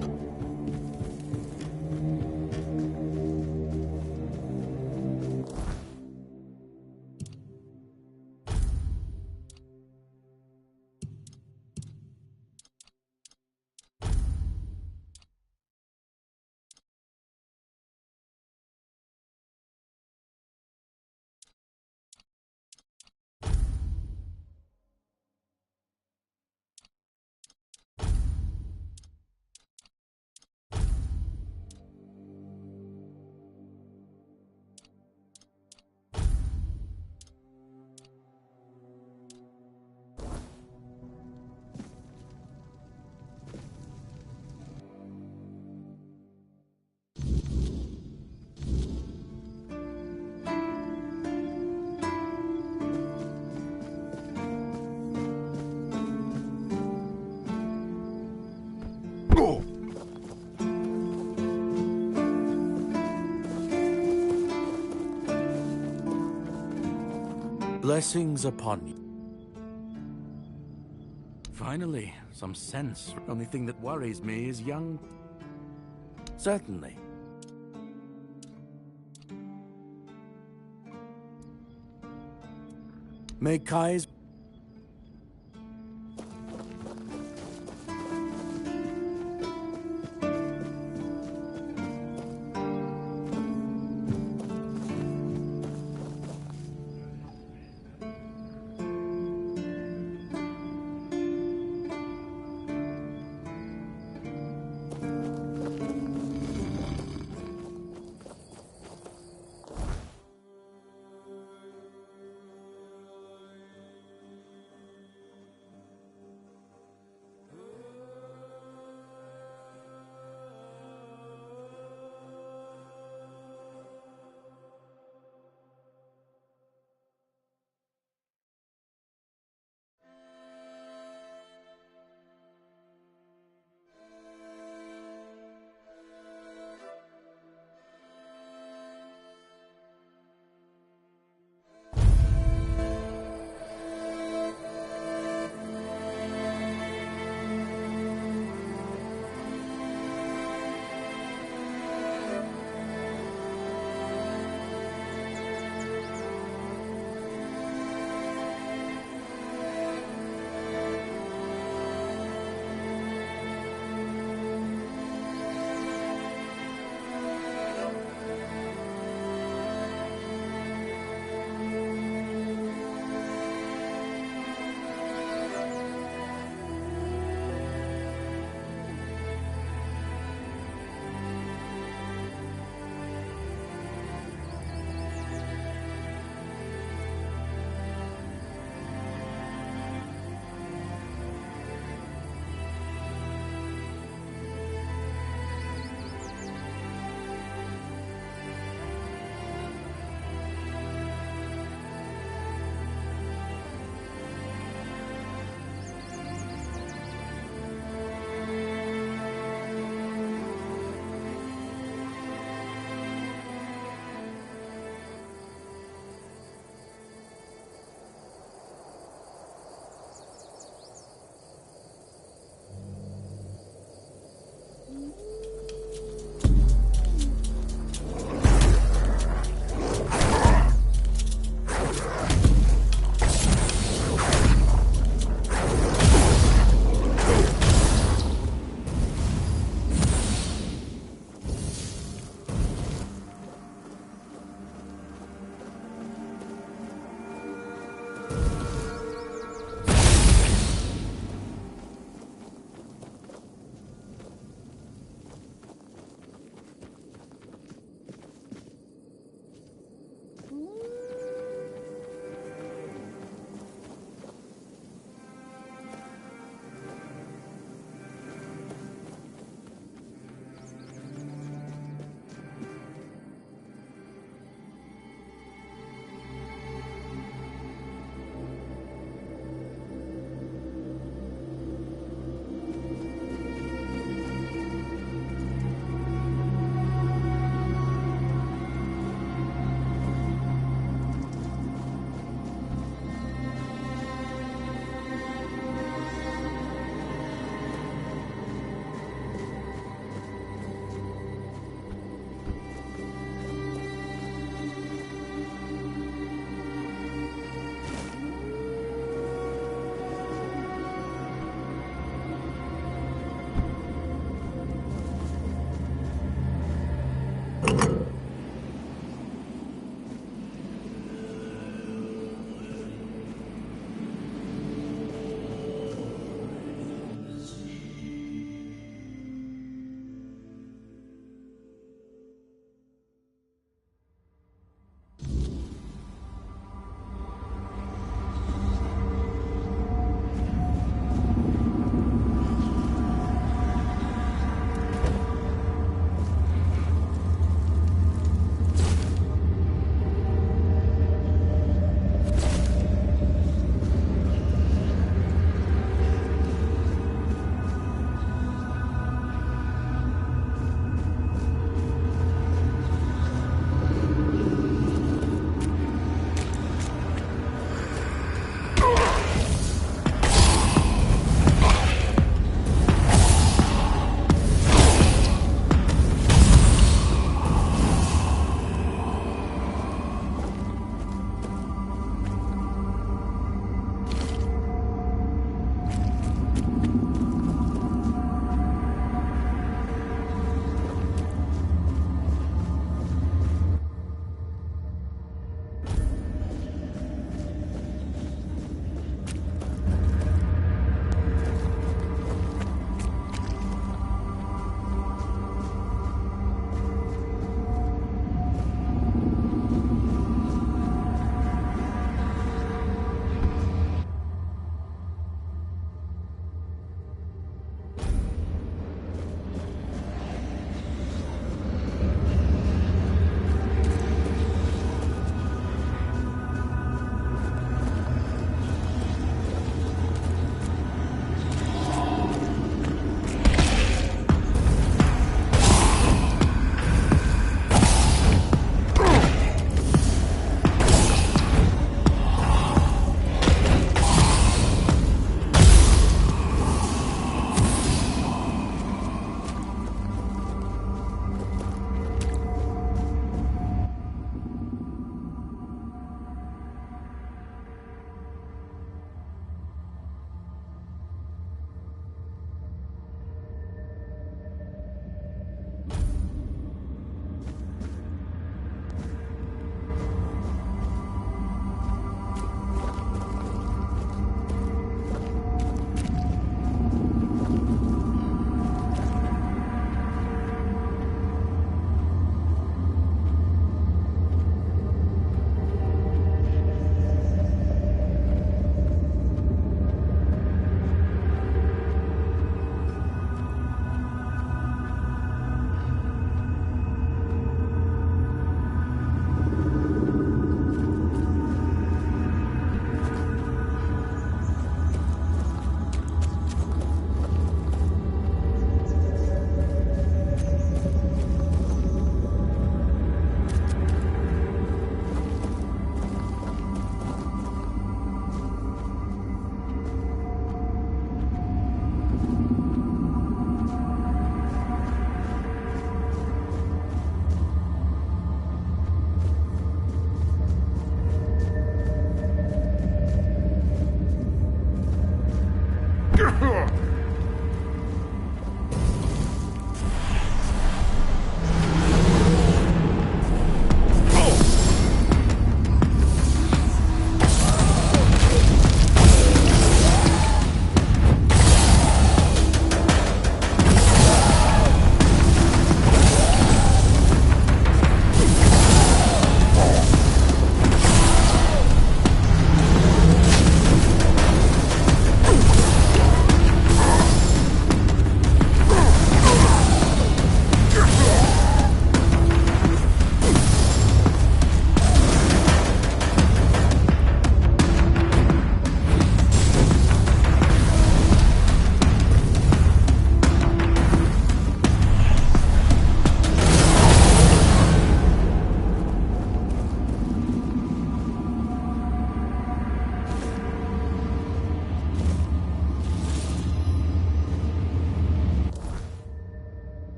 Blessings upon you. Finally, some sense. The only thing that worries me is young... Certainly. May Kai's...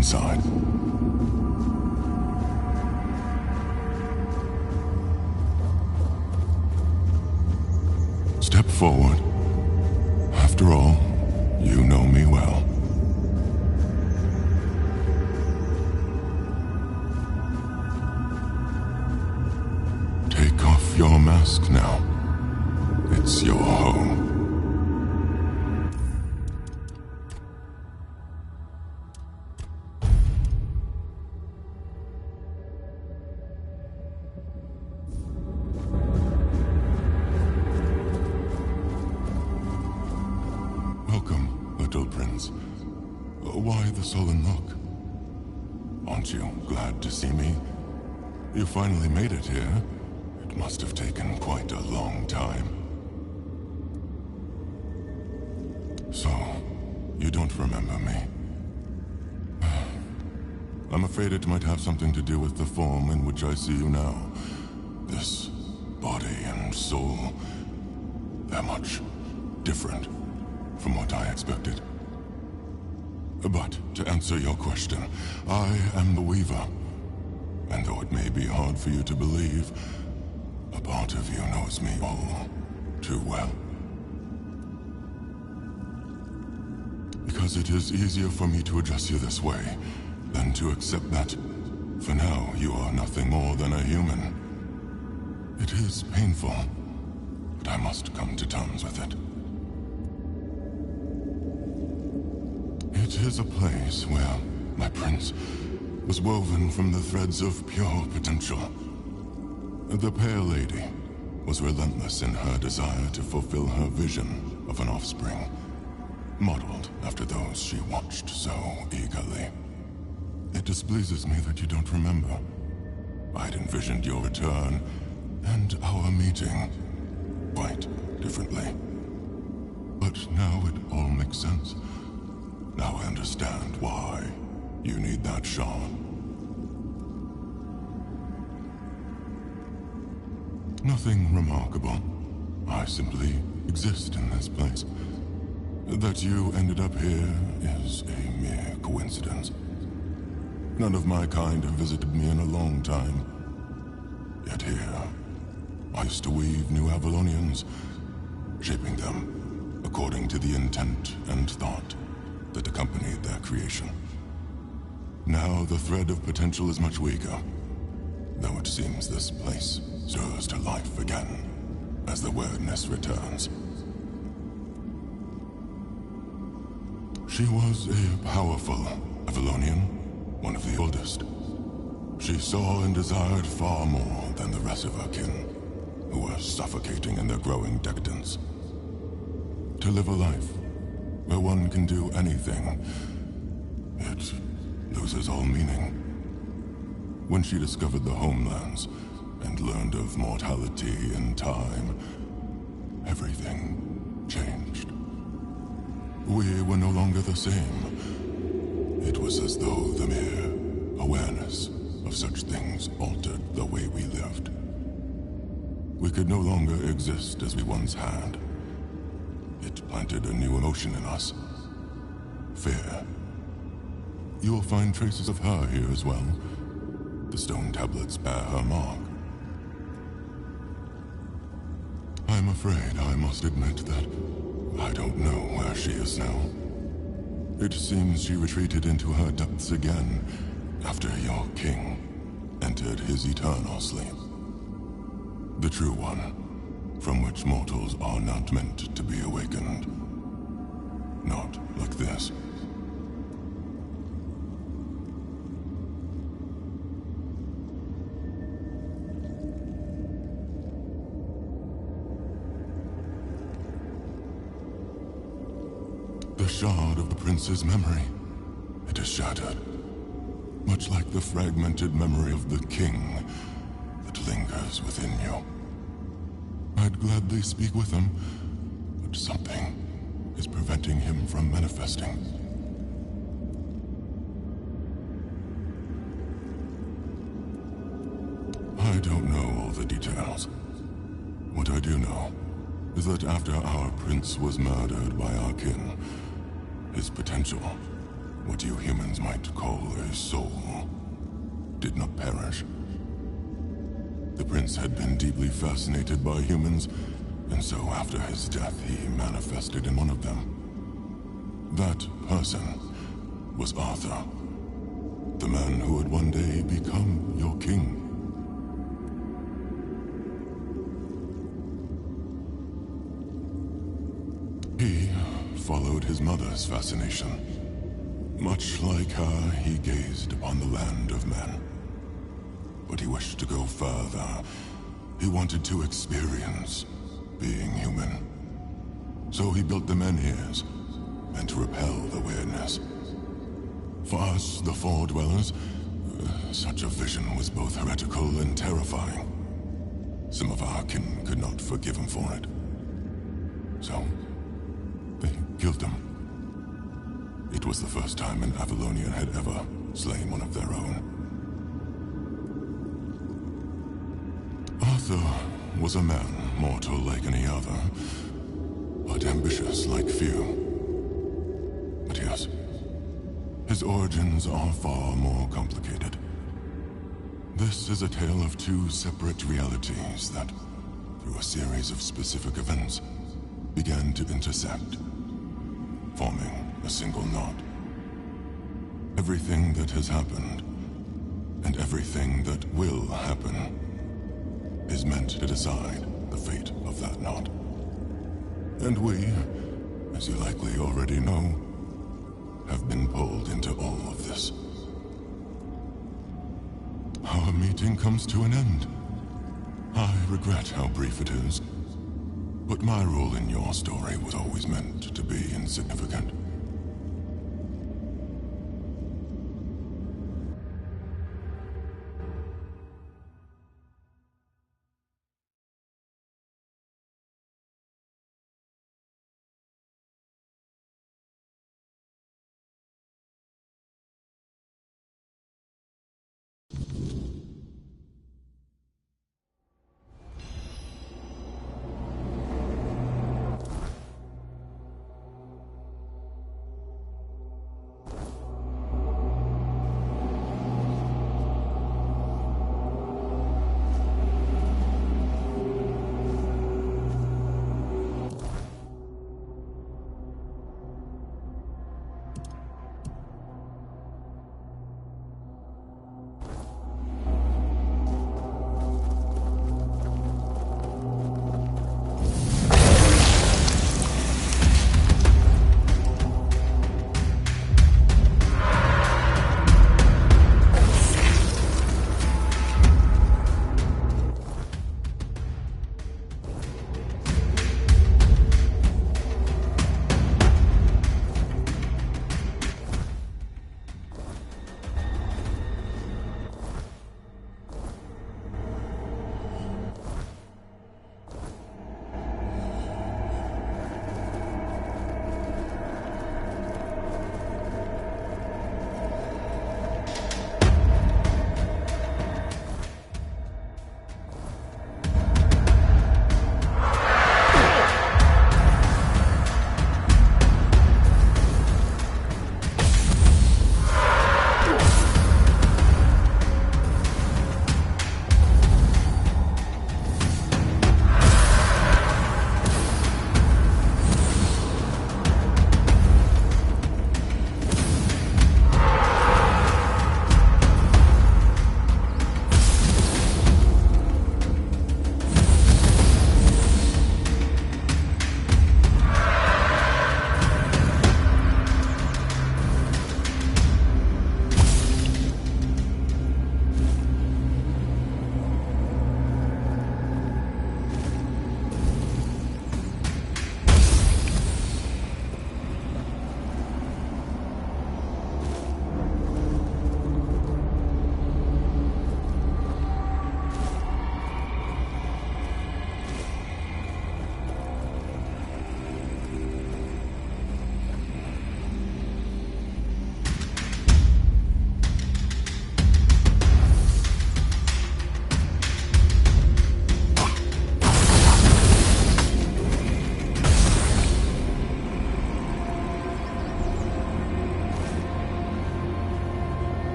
inside. Step forward. After all, you know me well. Take off your mask now. It's your home. Welcome, little prince. Why the sullen look? Aren't you glad to see me? You finally made it here. It must have taken quite a long time. So, you don't remember me. I'm afraid it might have something to do with the form in which I see you now. This body and soul, they're much different from what I expected. But to answer your question, I am the Weaver. And though it may be hard for you to believe, a part of you knows me all too well. Because it is easier for me to address you this way than to accept that, for now, you are nothing more than a human. It is painful, but I must come to terms with it. It is a place where my prince was woven from the threads of pure potential. The Pale Lady was relentless in her desire to fulfill her vision of an offspring, modeled after those she watched so eagerly. It displeases me that you don't remember. I'd envisioned your return and our meeting quite differently. But now it all makes sense. Now I understand why you need that shard. Nothing remarkable. I simply exist in this place. That you ended up here is a mere coincidence. None of my kind have visited me in a long time. Yet here, I used to weave new Avalonians, shaping them according to the intent and thought that accompanied their creation. Now the thread of potential is much weaker, though it seems this place stirs to life again as the awareness returns. She was a powerful Avalonian, one of the oldest. She saw and desired far more than the rest of her kin, who were suffocating in their growing decadence. To live a life where one can do anything, it loses all meaning. When she discovered the homelands and learned of mortality and time, everything changed. We were no longer the same. It was as though the mere awareness of such things altered the way we lived. We could no longer exist as we once had. It planted a new emotion in us. Fear. You will find traces of her here as well. The stone tablets bear her mark. I'm afraid I must admit that I don't know where she is now. It seems she retreated into her depths again after your king entered his eternal sleep. The true one, from which mortals are not meant to be awakened. Not like this. The shard of the prince's memory. It is shattered. Much like the fragmented memory of the king that lingers within you. I'd gladly speak with him, but something is preventing him from manifesting. I don't know all the details. What I do know is that after our prince was murdered by our kin, his potential what you humans might call a soul, did not perish. The prince had been deeply fascinated by humans, and so after his death he manifested in one of them. That person was Arthur, the man who would one day become your king. He followed his mother's fascination. Much like her, he gazed upon the land of men. But he wished to go further. He wanted to experience being human. So he built the menhirs, meant to repel the weirdness. For us, the Four Dwellers, such a vision was both heretical and terrifying. Some of our kin could not forgive him for it. So, they killed him. It was the first time an Avalonian had ever slain one of their own. Arthur was a man, mortal like any other, but ambitious like few. But yes, his origins are far more complicated. This is a tale of two separate realities that, through a series of specific events, began to intersect, forming a single knot. Everything that has happened, and everything that will happen, is meant to decide the fate of that knot. And we, as you likely already know, have been pulled into all of this. Our meeting comes to an end. I regret how brief it is, but my role in your story was always meant to be insignificant.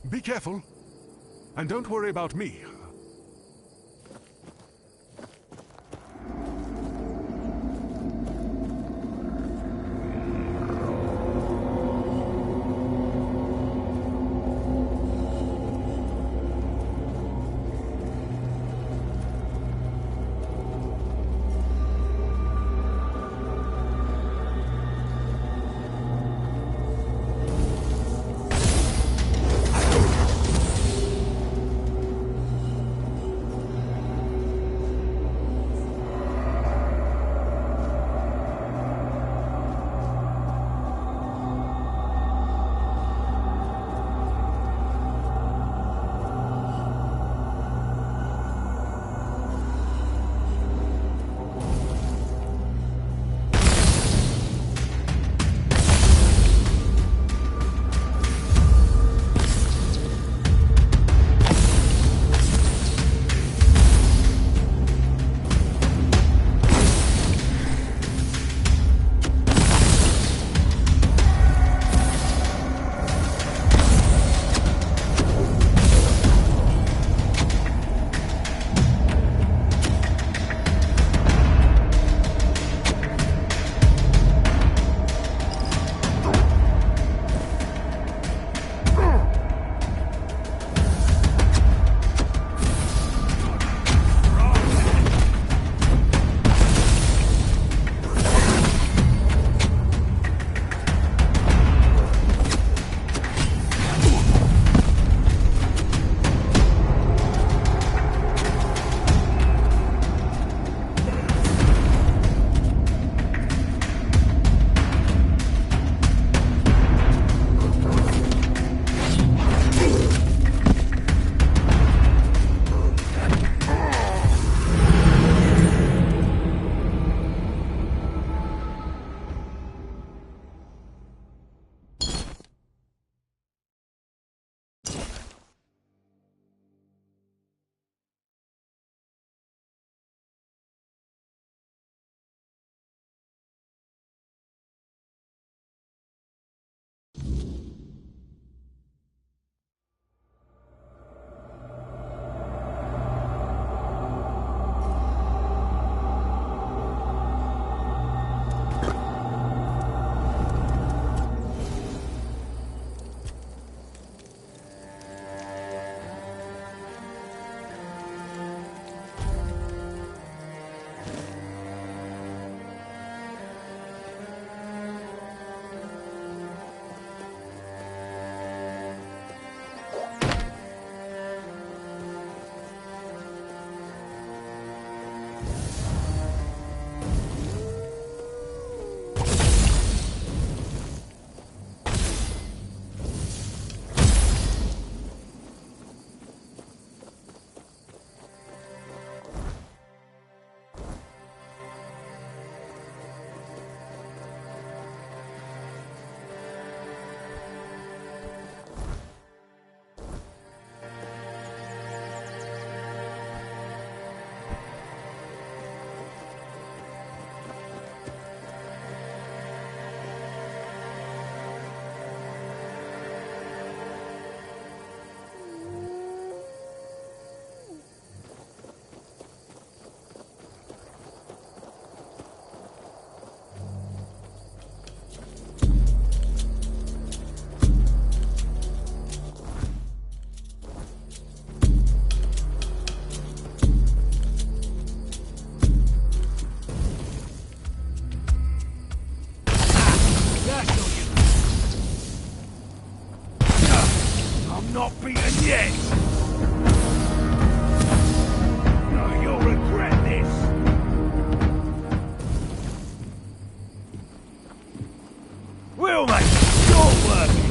Be careful. And don't worry about me. not beaten yet! No, you'll regret this! We'll make it short working!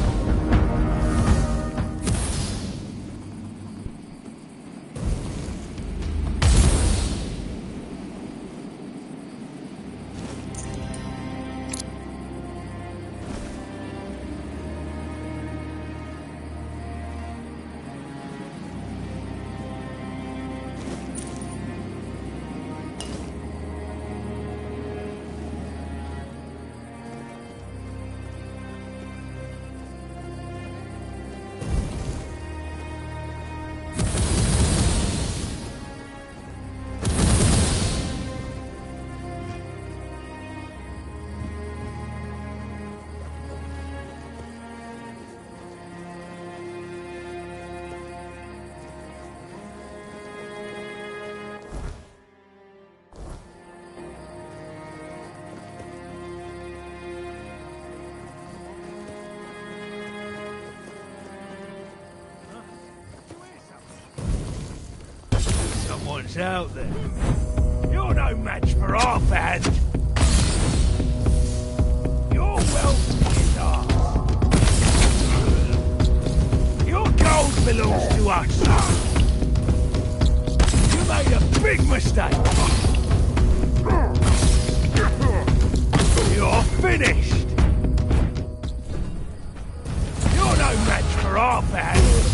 what's out there. You're no match for our band. Your wealth is ours. Your gold belongs to us. You made a big mistake. You're finished. You're no match for our band.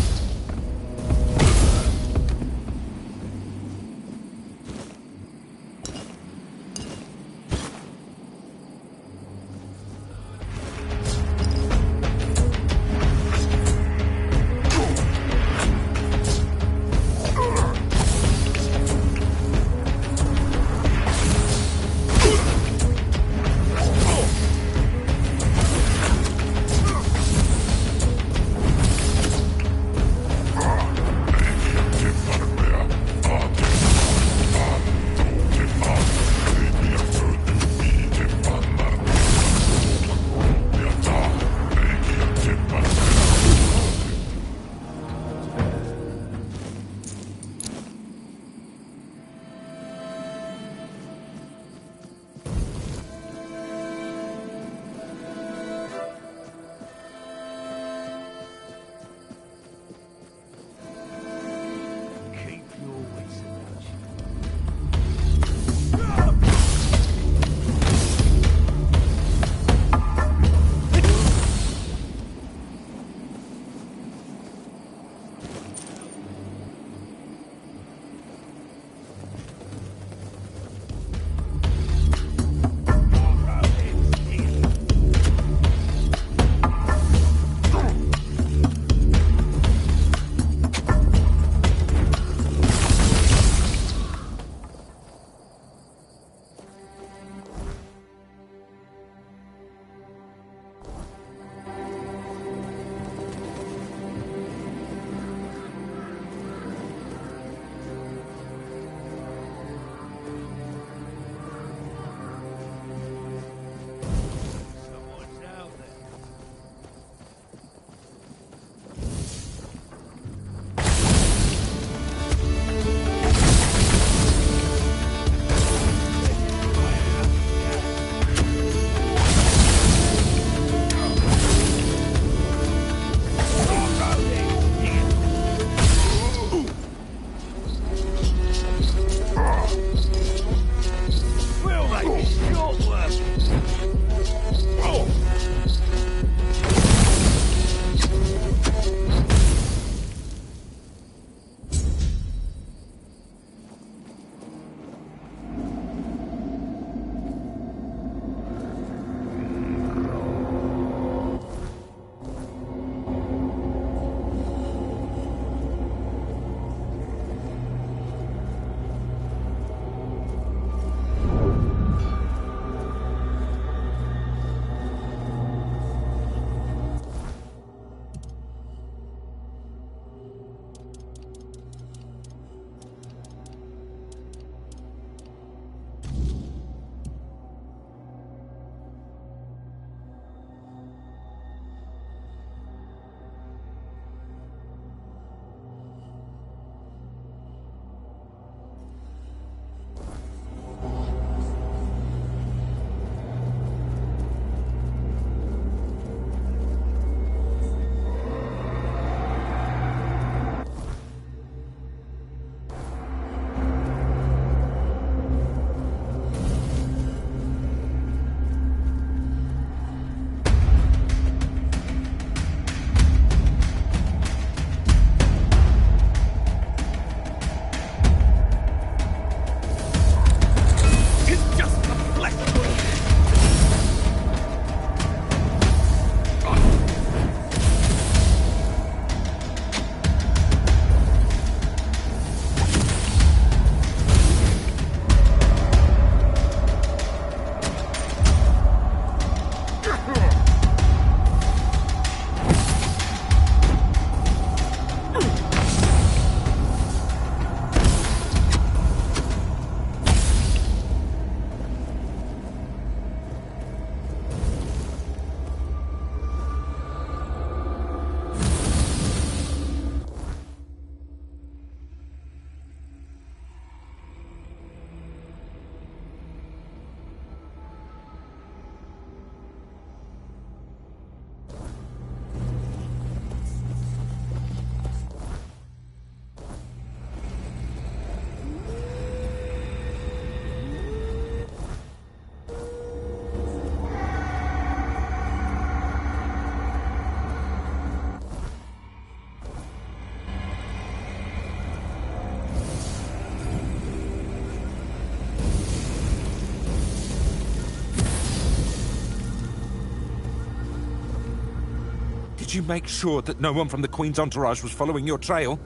Did you make sure that no one from the Queen's entourage was following your trail?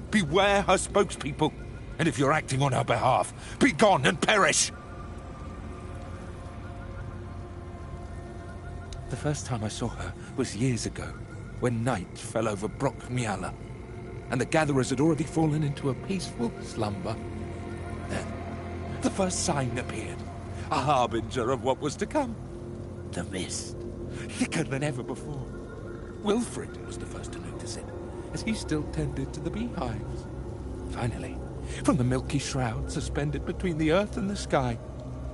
Beware her spokespeople, and if you're acting on her behalf, be gone and perish! The first time I saw her was years ago, when night fell over Brockmyala, and the gatherers had already fallen into a peaceful slumber. Then, the first sign appeared, a harbinger of what was to come. The mist, thicker than ever before. Wilfred was the first to notice it, as he still tended to the beehives. Finally, from the milky shroud suspended between the earth and the sky,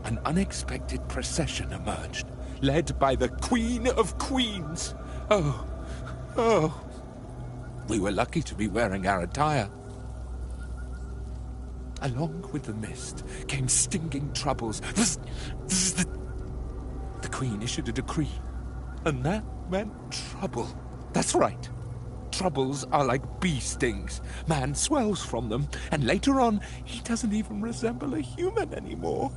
an unexpected procession emerged, led by the Queen of Queens. Oh. We were lucky to be wearing our attire. Along with the mist came stinging troubles. The Queen issued a decree, and that meant trouble. That's right. Troubles are like bee stings. Man swells from them, and later on, he doesn't even resemble a human anymore.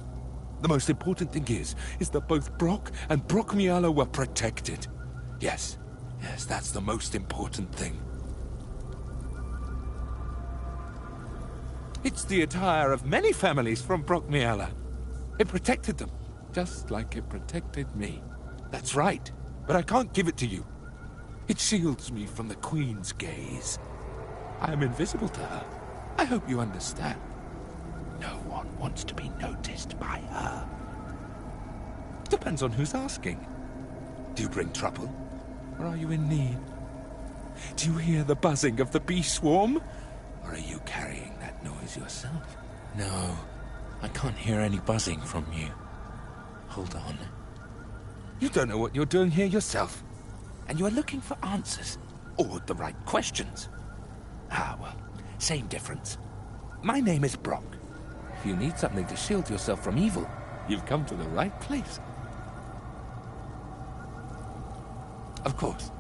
The most important thing is that both Brock and Brockmyala were protected. Yes, that's the most important thing. It's the attire of many families from Brockmyala. It protected them, just like it protected me. That's right, but I can't give it to you. It shields me from the Queen's gaze. I am invisible to her. I hope you understand. No one wants to be noticed by her. Depends on who's asking. Do you bring trouble, or are you in need? Do you hear the buzzing of the bee swarm, or are you carrying that noise yourself? No, I can't hear any buzzing from you. Hold on. You don't know what you're doing here yourself, and you are looking for answers, or the right questions. Well, same difference. My name is Brock. If you need something to shield yourself from evil, you've come to the right place. Of course.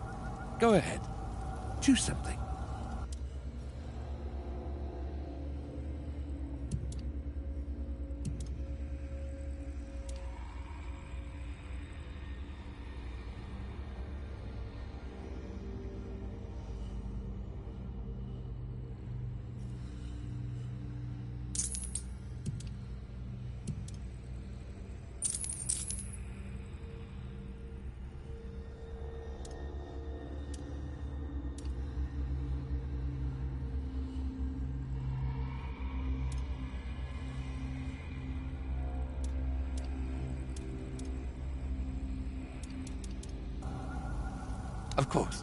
Go ahead. Choose something. Of course.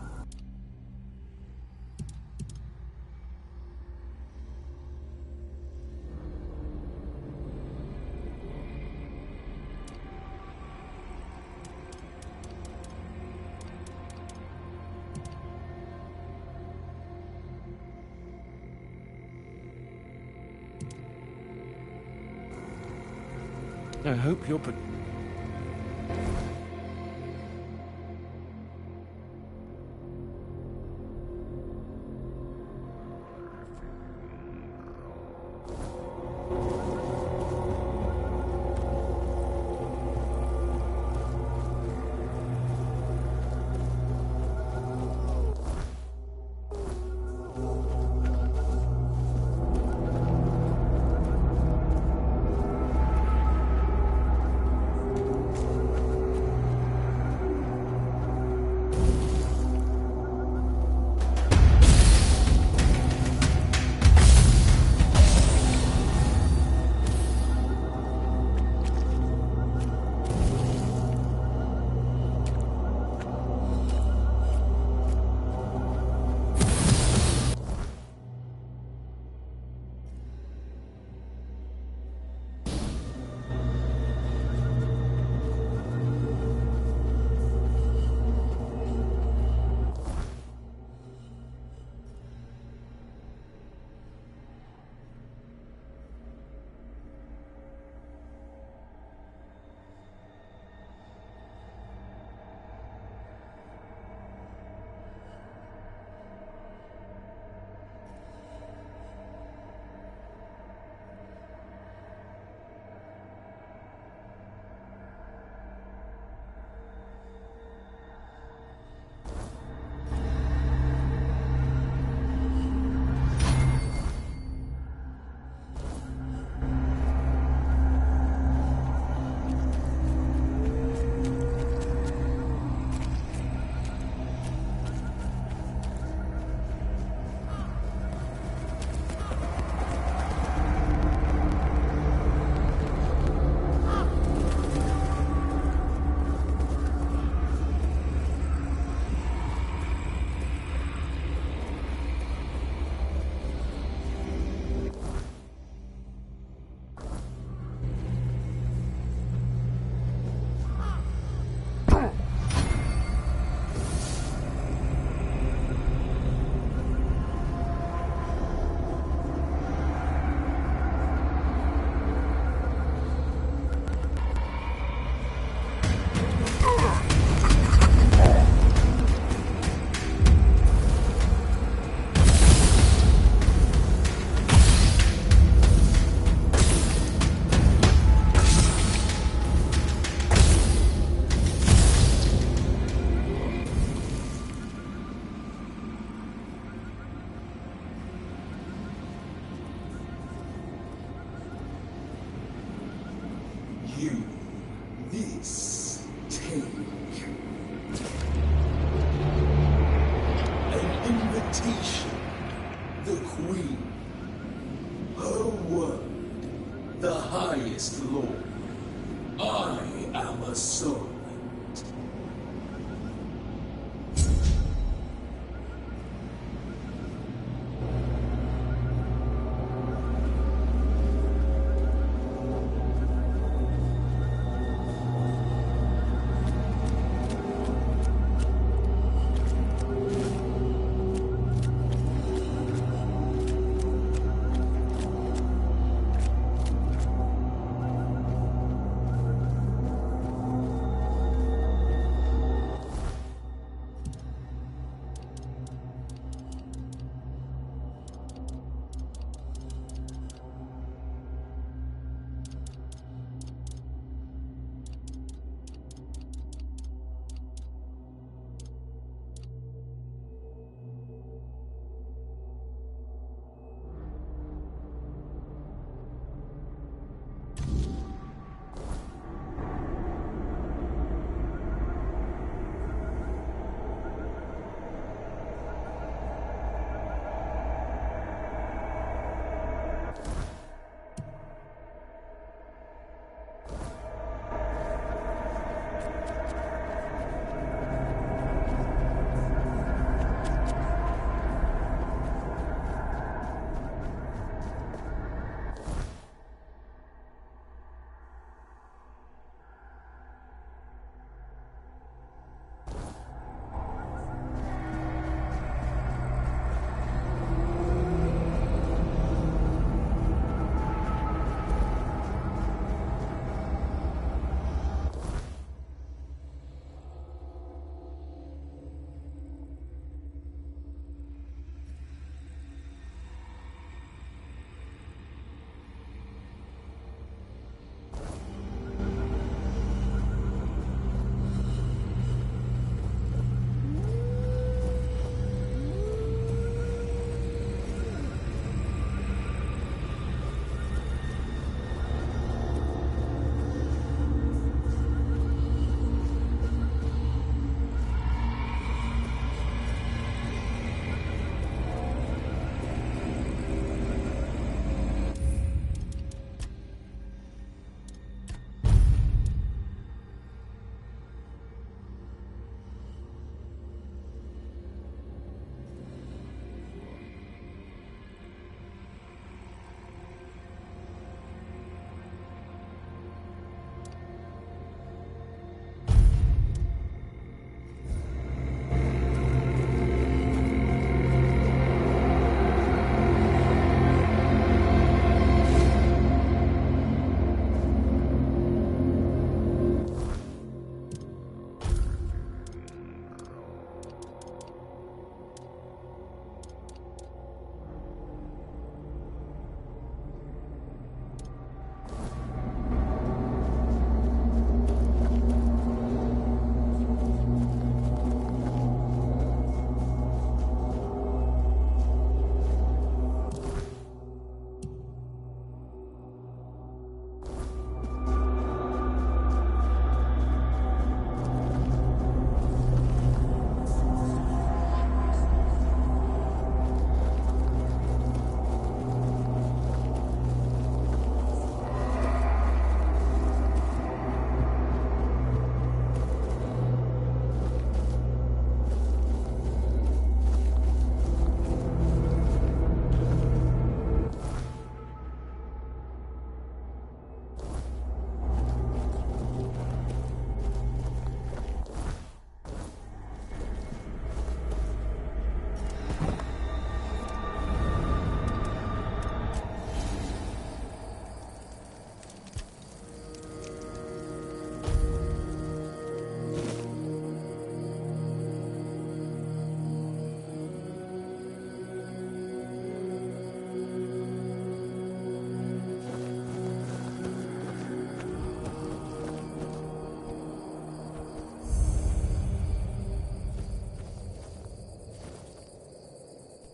I hope you're highest law. I am a soul.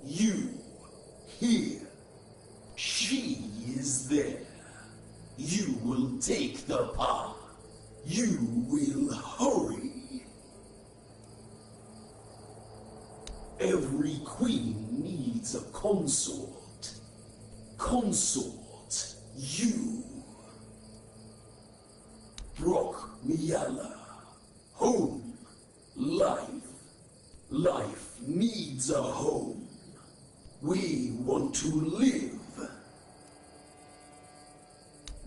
You, here. She is there. You will take the path. You will hurry. Every queen needs a consort. Consort, you. Brock Miala. Home. Life. Life needs a home. We want to live.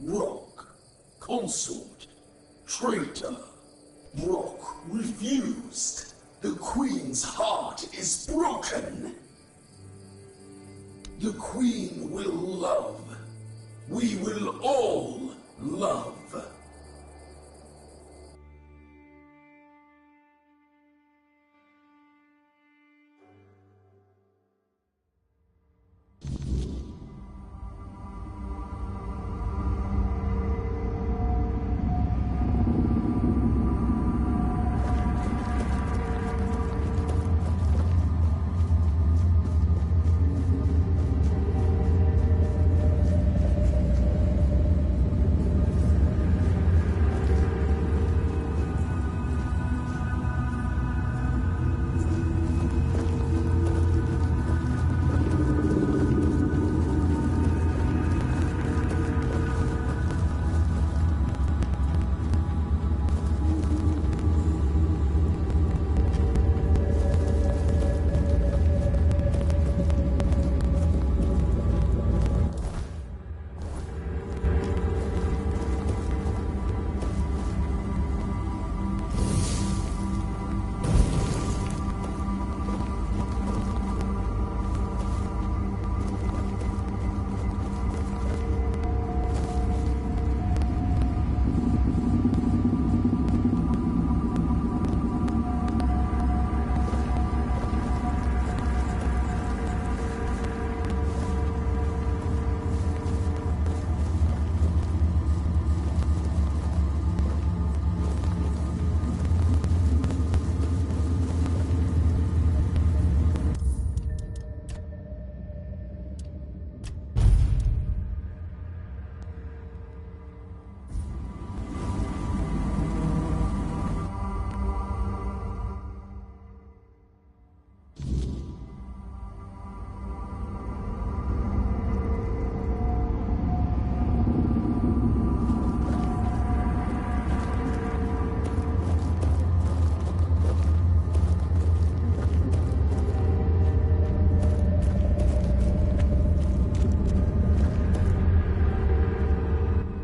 Brock. Consort. Traitor. Brock refused. The Queen's heart is broken. The Queen will love. We will all love.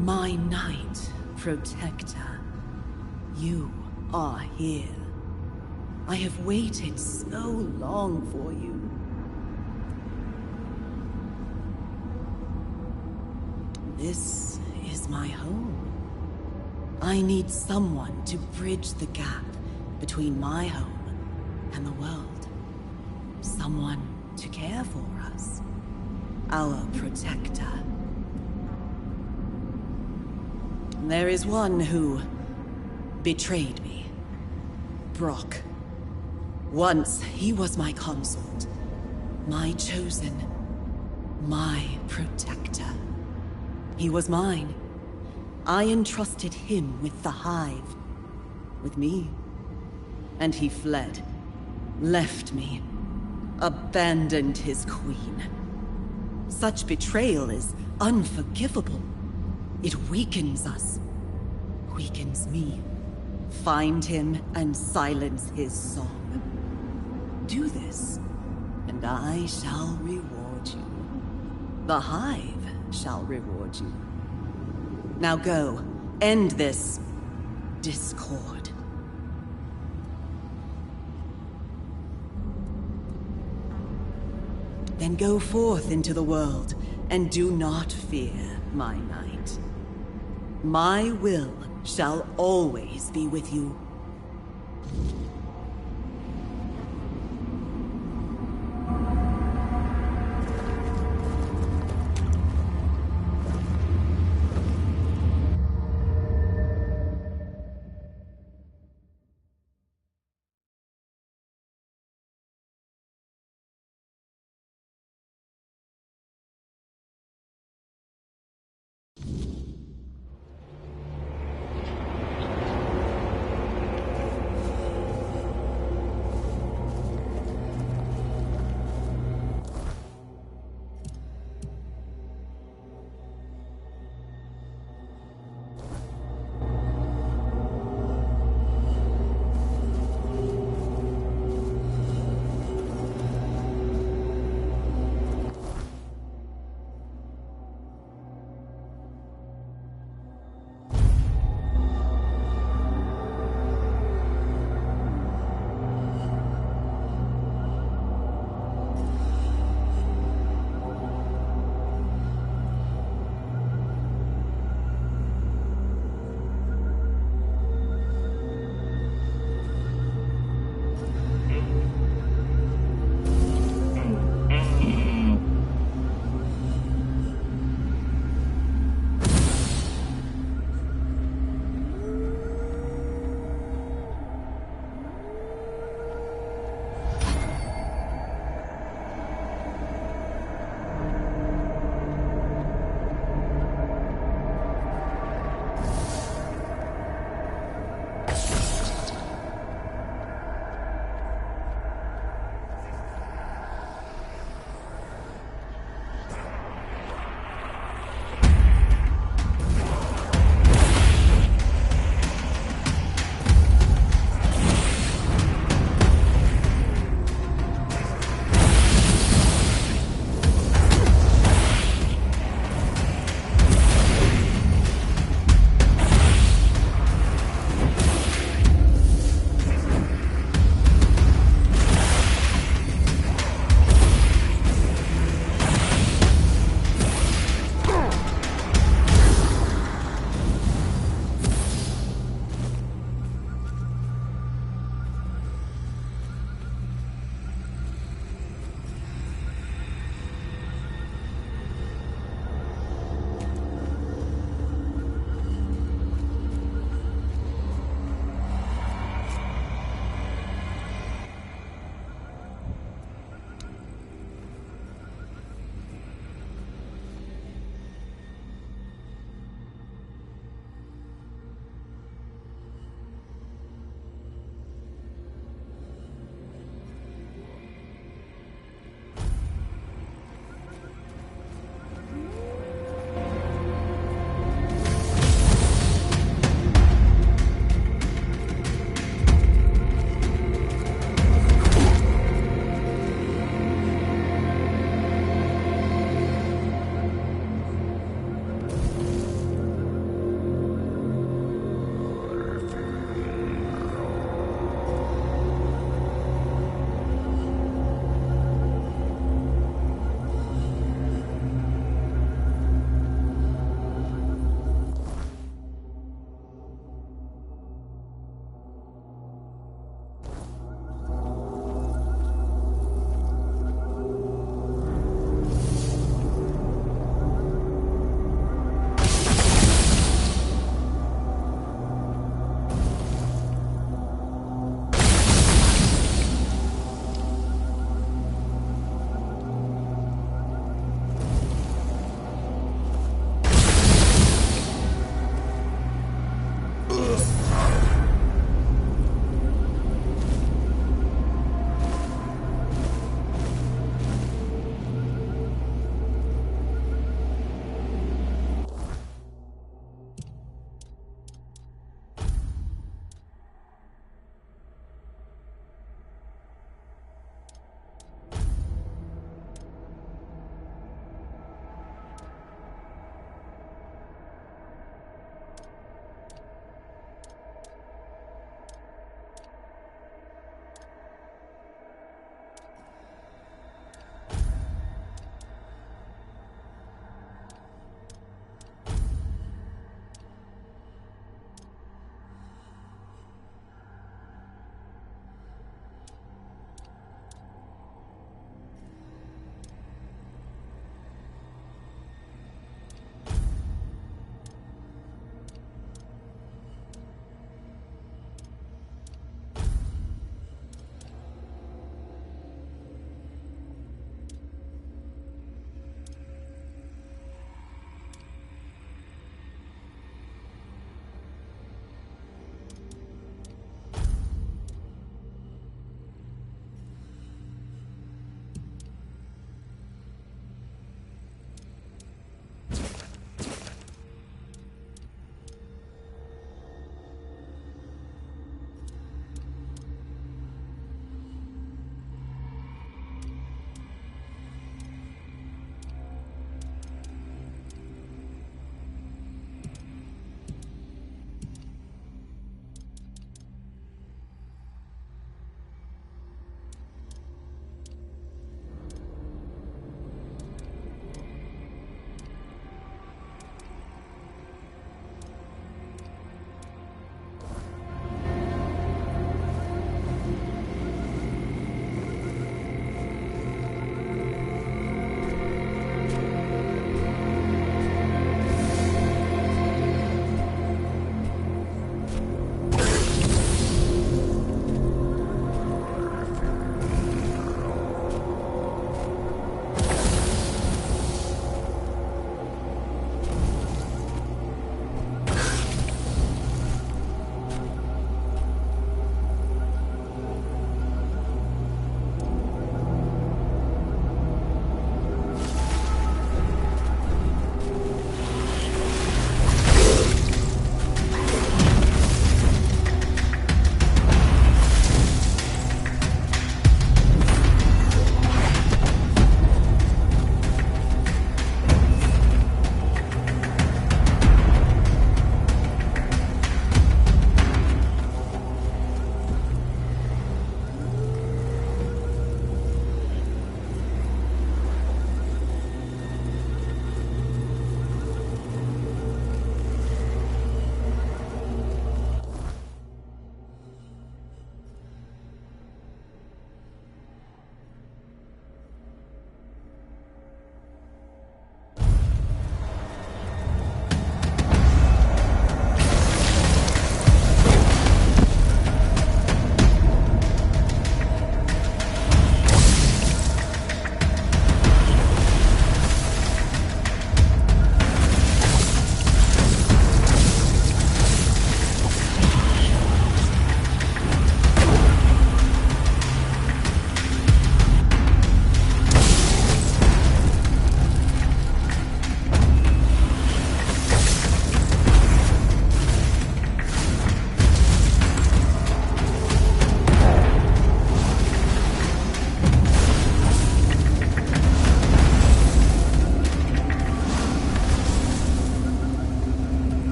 My knight, protector, you are here. I have waited so long for you. This is my home. I need someone to bridge the gap between my home and the world. Someone to care for us. Our protector. There is one who betrayed me. Brock. Once he was my consort. My chosen. My protector. He was mine. I entrusted him with the hive. With me. And he fled. Left me. Abandoned his queen. Such betrayal is unforgivable. It weakens us. Weakens me. Find him and silence his song. Do this, and I shall reward you. The hive shall reward you. Now go, end this discord. Then go forth into the world, and do not fear, my knight. My will shall always be with you.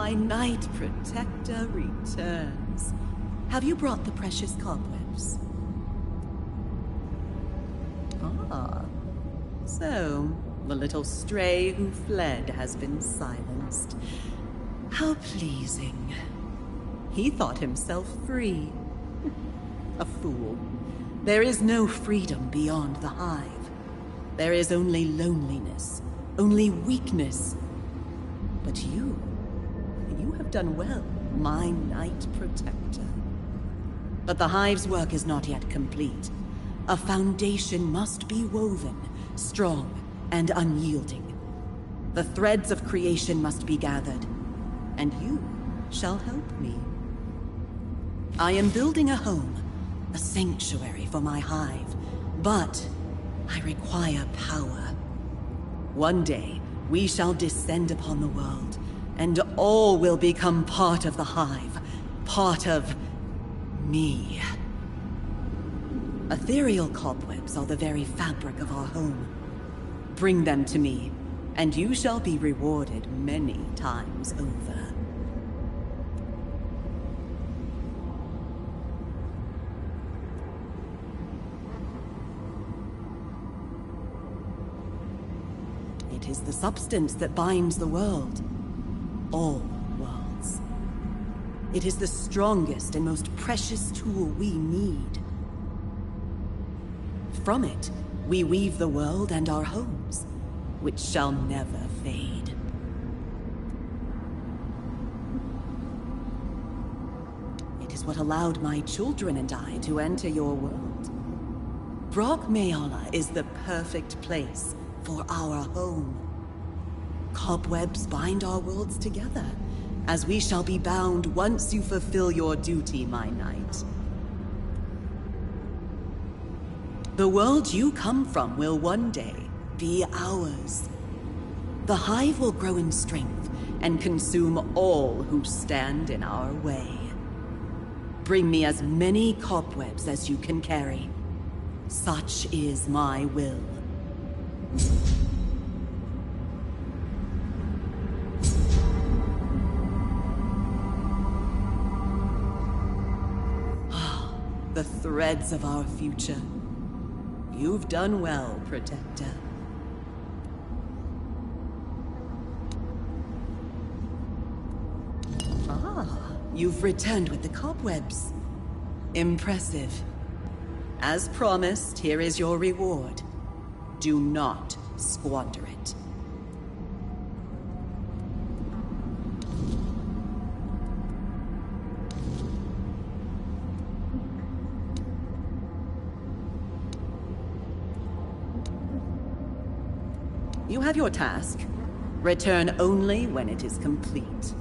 my Knight Protector returns. Have you brought the precious cobwebs? Ah, so the little stray who fled has been silenced. How pleasing. He thought himself free. A fool. There is no freedom beyond the hive. There is only loneliness, only weakness. But you have done well, my Knight Protector. But the hive's work is not yet complete. A foundation must be woven, strong and unyielding. The threads of creation must be gathered, and you shall help me. I am building a home, a sanctuary for my hive, but I require power. One day, we shall descend upon the world, and all will become part of the hive, part of me. Ethereal cobwebs are the very fabric of our home. Bring them to me, and you shall be rewarded many times over. It is the substance that binds the world. All worlds. It is the strongest and most precious tool we need. From it, we weave the world and our homes, which shall never fade. It is what allowed my children and I to enter your world. Brock Mayala is the perfect place for our home. Cobwebs bind our worlds together, as we shall be bound once you fulfill your duty, my knight. The world you come from will one day be ours. The hive will grow in strength and consume all who stand in our way. Bring me as many cobwebs as you can carry. Such is my will. The threads of our future. You've done well, Protector. Ah, you've returned with the cobwebs. Impressive. As promised, here is your reward. Do not squander it. You have your task. Return only when it is complete.